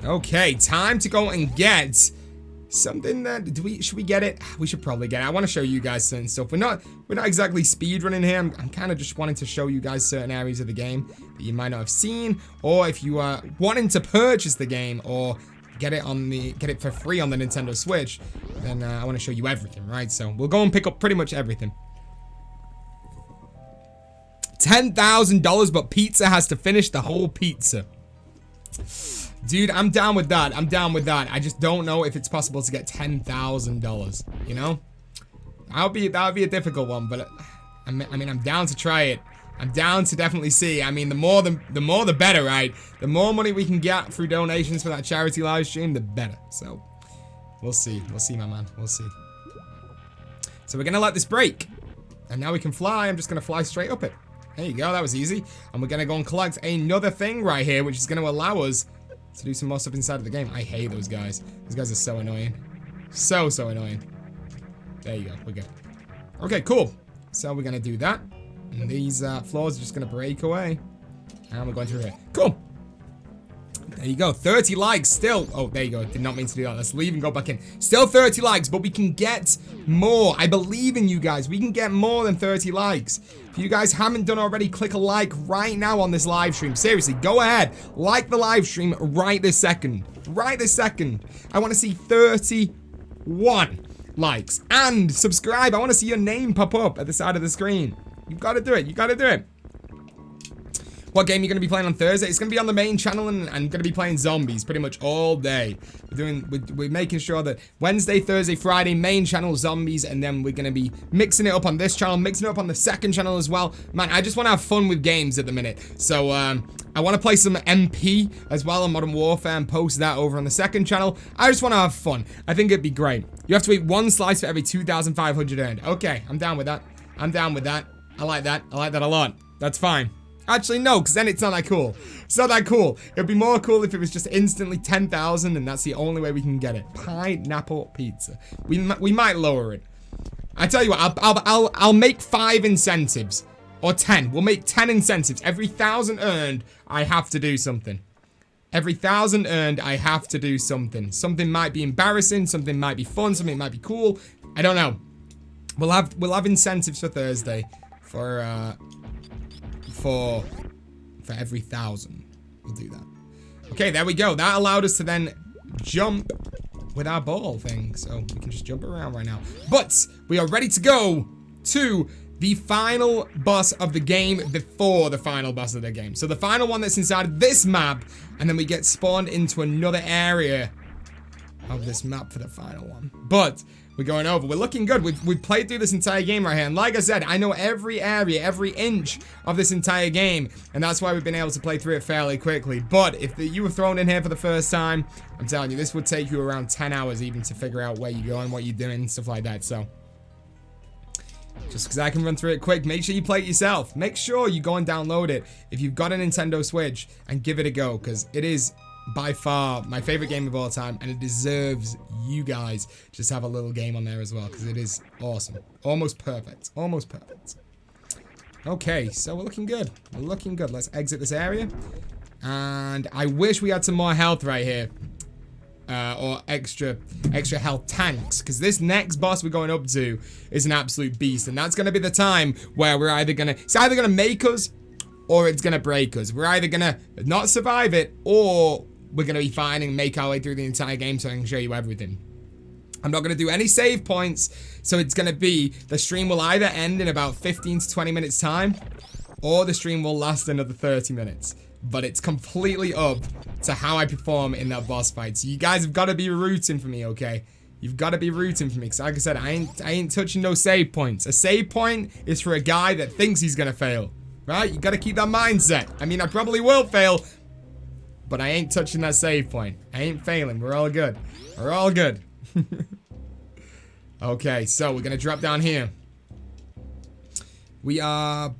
Okay, time to go and get something that should we get it? We should probably get it. I want to show you guys certain stuff. We're not exactly speedrunning here. I'm kind of just wanting to show you guys certain areas of the game that you might not have seen, or if you are wanting to purchase the game or get it for free on the Nintendo Switch, then I want to show you everything, right? So we'll go and pick up pretty much everything. $10,000, but pizza has to finish the whole pizza. Dude, I'm down with that. I'm down with that. I just don't know if it's possible to get $10,000, you know? That would be a difficult one, but I mean, I'm down to try it. I'm down to definitely see. I mean, the more the better, right? The more money we can get through donations for that charity live stream, the better. So, we'll see. We'll see, my man. We'll see. So, we're going to let this break. And now we can fly. I'm just going to fly straight up it. There you go. That was easy. And we're going to go and collect another thing right here, which is going to allow us to do some more stuff inside of the game. I hate those guys. Those guys are so annoying. So annoying. There you go. We're good. Okay, cool. So, we're going to do that. And these floors are just going to break away. And we're going through here. Cool. There you go. 30 likes still. Oh, there you go. Did not mean to do that. Let's leave and go back in. Still 30 likes, but we can get more. I believe in you guys. We can get more than 30 likes. If you guys haven't done already, click a like right now on this live stream. Seriously, go ahead. Like the live stream right this second. Right this second. I want to see 31 likes. And subscribe. I want to see your name pop up at the side of the screen. You've got to do it. You got to do it. What game are you going to be playing on Thursday? It's going to be on the main channel, and I'm going to be playing zombies pretty much all day. We're making sure that Wednesday, Thursday, Friday, main channel zombies, and then we're going to be mixing it up on this channel, mixing it up on the second channel as well. Man, I just want to have fun with games at the minute. So, I want to play some MP as well on Modern Warfare and post that over on the second channel. I just want to have fun. I think it'd be great. You have to eat one slice for every 2,500 earned. Okay, I'm down with that. I'm down with that. I like that. I like that a lot. That's fine. Actually, no, because then it's not that cool. It's not that cool. It'd be more cool if it was just instantly 10,000, and that's the only way we can get it. Pineapple pizza. We might lower it. I tell you what, I'll make 5 incentives. Or 10. We'll make 10 incentives. Every 1,000 earned, I have to do something. Every 1,000 earned, I have to do something. Something might be embarrassing. Something might be fun. Something might be cool. I don't know. We'll have incentives for Thursday. For every 1,000. We'll do that. Okay, there we go. That allowed us to then jump with our ball thing. So we can just jump around right now. But we are ready to go to the final boss of the game before the final boss of the game. So the final one that's inside this map, and then we get spawned into another area of this map for the final one. But we're going over. We're looking good. We've played through this entire game right here. And like I said, I know every area, every inch of this entire game. And that's why we've been able to play through it fairly quickly. But if you were thrown in here for the first time, I'm telling you, this would take you around 10 hours even to figure out where you're going, what you're doing, and stuff like that. So, just because I can run through it quick, make sure you play it yourself. Make sure you go and download it if you've got a Nintendo Switch and give it a go. Because it is by far my favorite game of all time, and it deserves you guys just have a little game on there as well, because it is awesome. Almost perfect. Almost perfect. Okay, so we're looking good. We're looking good. Let's exit this area. And I wish we had some more health right here. Or extra health tanks, because this next boss we're going up to is an absolute beast, and that's going to be the time where we're either going to, it's either going to make us or it's going to break us. We're either going to not survive it, or we're going to be fine and make our way through the entire game so I can show you everything. I'm not going to do any save points, so it's going to be, the stream will either end in about 15 to 20 minutes time, or the stream will last another 30 minutes. But it's completely up to how I perform in that boss fight. So you guys have got to be rooting for me, okay? You've got to be rooting for me, because like I said, I ain't touching no save points. A save point is for a guy that thinks he's going to fail, right? You got to keep that mindset. I mean, I probably will fail, but I ain't touching that save point. I ain't failing. We're all good. We're all good. Okay, so we're going to drop down here. We don't,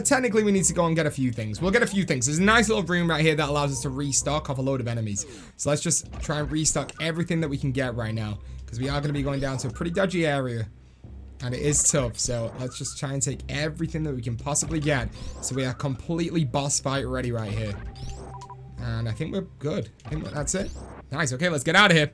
technically we need to go and get a few things. We'll get a few things. There's a nice little room right here that allows us to restock off a load of enemies. So let's just try and restock everything that we can get right now, because we are going to be going down to a pretty dodgy area. And it is tough, so let's just try and take everything that we can possibly get. So we are completely boss fight ready right here. And I think we're good. I think that's it. Nice, okay, let's get out of here.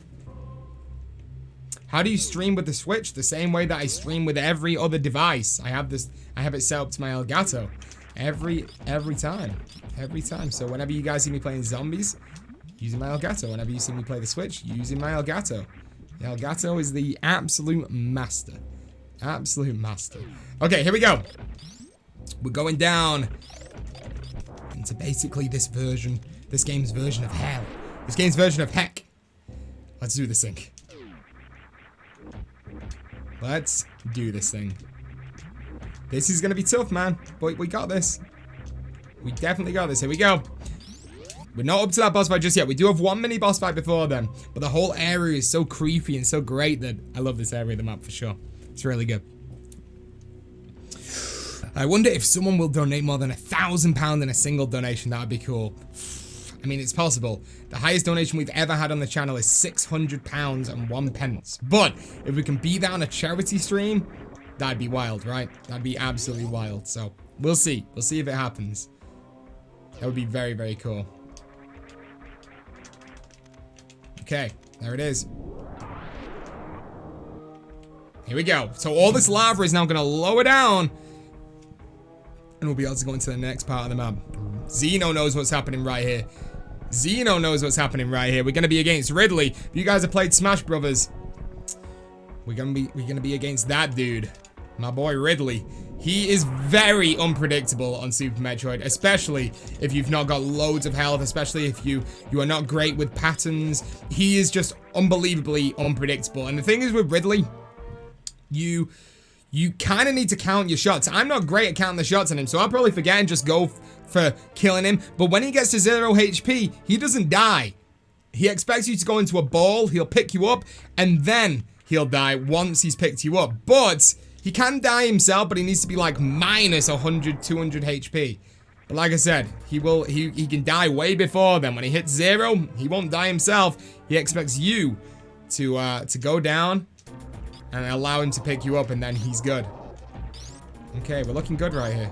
How do you stream with the Switch? The same way that I stream with every other device. I have it set up to my Elgato. Every time. So whenever you guys see me playing zombies, using my Elgato. Whenever you see me play the Switch, using my Elgato. The Elgato is the absolute master. Absolute master. Okay, here we go. We're going down into basically this game's version of hell. This game's version of heck. Let's do this thing. Let's do this thing. This is gonna be tough, man. But we got this. We definitely got this. Here we go. We're not up to that boss fight just yet. We do have one mini boss fight before then. But the whole area is so creepy and so great that I love this area of the map for sure. It's really good. I wonder if someone will donate more than £1,000 in a single donation. That would be cool. I mean, it's possible. The highest donation we've ever had on the channel is £600 and 1 pence. But if we can beat that on a charity stream, that'd be wild, right? That'd be absolutely wild. So we'll see. We'll see if it happens. That would be very, very cool. Okay, there it is. Here we go. So all this lava is now going to lower down. And we'll be able to go into the next part of the map. Xeno knows what's happening right here. Xeno knows what's happening right here. We're going to be against Ridley. If you guys have played Smash Brothers, we're gonna be against that dude. My boy Ridley. He is very unpredictable on Super Metroid, especially if you've not got loads of health, especially if you are not great with patterns. He is just unbelievably unpredictable. And the thing is with Ridley, you kind of need to count your shots. I'm not great at counting the shots on him, so I'll probably forget and just go for killing him. But when he gets to 0 HP, he doesn't die. He expects you to go into a ball, he'll pick you up, and then he'll die once he's picked you up. But he can die himself, but he needs to be like minus 100, 200 HP. But like I said, he can die way before then. When he hits 0, he won't die himself. He expects you to go down and allow him to pick you up, and then he's good. Okay, we're looking good right here.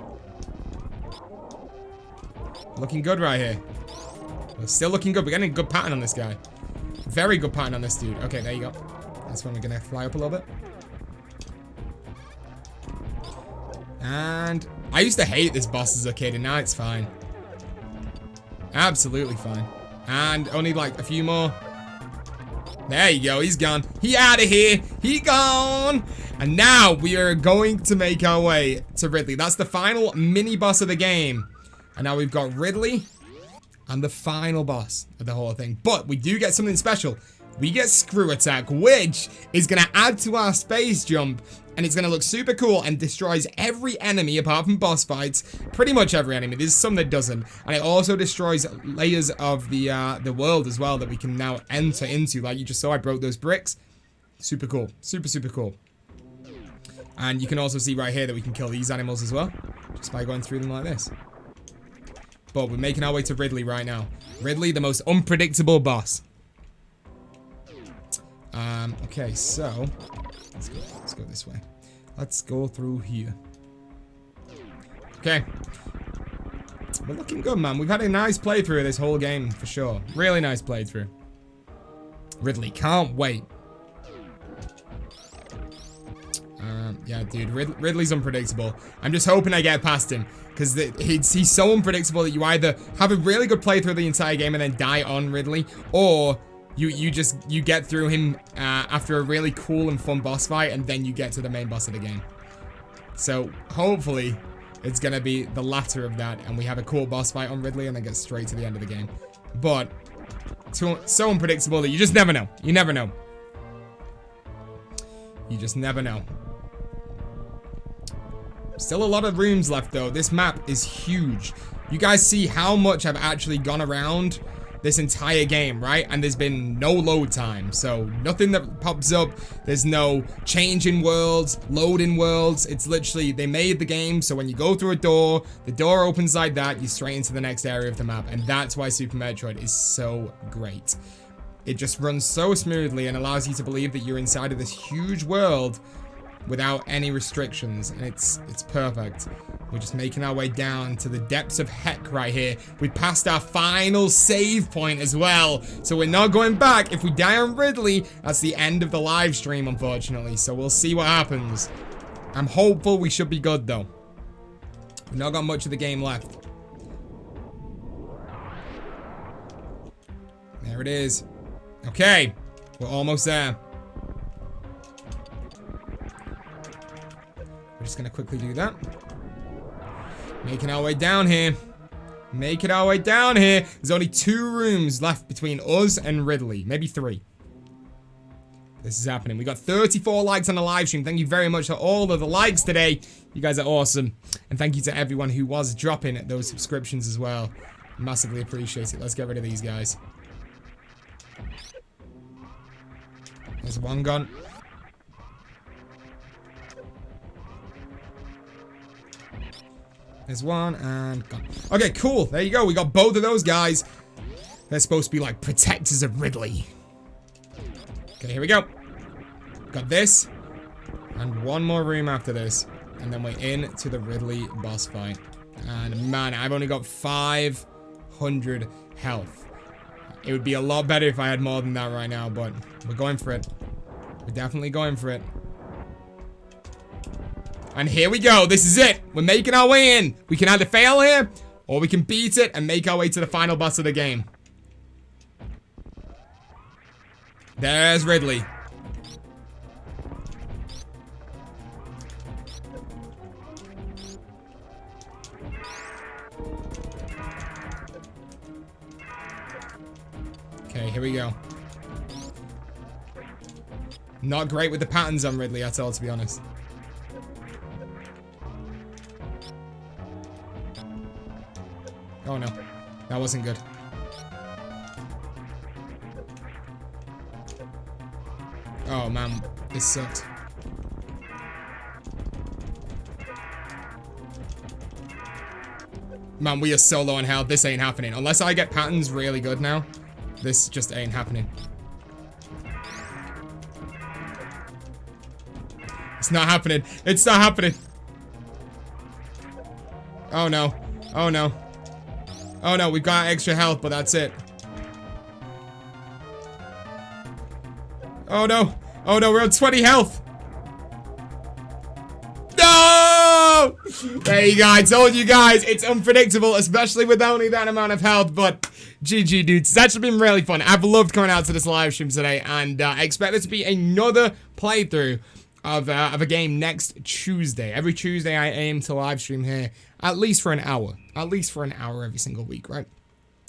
Looking good right here. We're still looking good. We're getting a good pattern on this guy. Very good pattern on this dude. Okay, there you go. That's when we're gonna fly up a little bit. And I used to hate this boss as a kid, and now it's fine. Absolutely fine. And only like a few more. There you go, he's gone. He out of here. He gone. And now we are going to make our way to Ridley. That's the final mini boss of the game. And now we've got Ridley and the final boss of the whole thing. But we do get something special. We get Screw Attack, which is going to add to our space jump. And it's going to look super cool and destroys every enemy apart from boss fights. Pretty much every enemy. There's some that doesn't. And it also destroys layers of the world as well that we can now enter into. Like you just saw, I broke those bricks. Super cool. Super, super cool. And you can also see right here that we can kill these animals as well. Just by going through them like this. But we're making our way to Ridley right now. Ridley, the most unpredictable boss. Okay, so let's go this way. Let's go through here. Okay. We're looking good, man. We've had a nice playthrough of this whole game, for sure. Really nice playthrough. Ridley, can't wait. Yeah, dude, Ridley's unpredictable. I'm just hoping I get past him, because he's so unpredictable that you either have a really good playthrough of the entire game and then die on Ridley, or you get through him after a really cool and fun boss fight, and then you get to the main boss of the game. So hopefully it's gonna be the latter of that, and we have a cool boss fight on Ridley and then get straight to the end of the game. But so unpredictable that you just never know. You never know. You just never know. Still a lot of rooms left though. This map is huge. You guys see how much I've actually gone around this entire game, right? And there's been no load time, so nothing that pops up. There's no change in worlds, load in worlds. It's literally, they made the game so when you go through a door, the door opens like that, you're straight into the next area of the map. And that's why Super Metroid is so great. It just runs so smoothly and allows you to believe that you're inside of this huge world without any restrictions, and it's perfect. We're just making our way down to the depths of heck right here. We passed our final save point as well, so we're not going back. If we die on Ridley, that's the end of the live stream, unfortunately, so we'll see what happens. I'm hopeful we should be good, though. We've not got much of the game left. There it is. Okay, we're almost there. We're just gonna quickly do that. Making our way down here. Making our way down here. There's only 2 rooms left between us and Ridley. Maybe 3. This is happening. We got 34 likes on the live stream. Thank you very much for all of the likes today. You guys are awesome. And thank you to everyone who was dropping those subscriptions as well. Massively appreciate it. Let's get rid of these guys. There's one gone. There's one and gone. Okay, cool. There you go. We got both of those guys. They're supposed to be like protectors of Ridley. Okay, here we go. Got this. And one more room after this. And then we're in to the Ridley boss fight. And man, I've only got 500 health. It would be a lot better if I had more than that right now, but we're going for it. We're definitely going for it. And here we go. This is it. We're making our way in. We can either fail here, or we can beat it and make our way to the final boss of the game. There's Ridley. Okay, here we go. Not great with the patterns on Ridley at all, to be honest. Oh no, that wasn't good. Oh man, this sucked. Man, we are so low on health. This ain't happening. Unless I get patterns really good now, this just ain't happening. It's not happening. It's not happening. Oh no. Oh no. Oh no, we've got extra health, but that's it. Oh no. Oh no, we're on 20 health. No! There you go. I told you guys, it's unpredictable, especially with only that amount of health, but GG, dudes. It's actually been really fun. I've loved coming out to this live stream today, and I expect there to be another playthrough of a game next Tuesday. Every Tuesday, I aim to live stream here at least for an hour. At least for an hour every single week, right?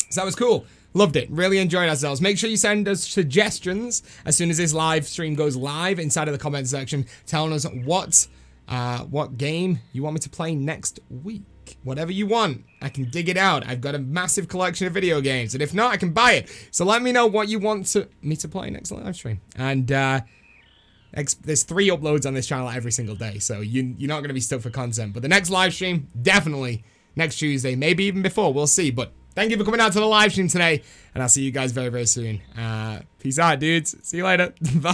So that was cool. Loved it. Really enjoyed ourselves. Make sure you send us suggestions as soon as this live stream goes live inside of the comment section, telling us what game you want me to play next week. Whatever you want, I can dig it out. I've got a massive collection of video games, and if not, I can buy it. So let me know what you want me to play next live stream. And there's 3 uploads on this channel every single day, so you're not going to be stuck for content. But the next live stream, definitely next Tuesday, maybe even before. We'll see. But thank you for coming out to the live stream today, and I'll see you guys very, very soon. Peace out, dudes. See you later. Bye.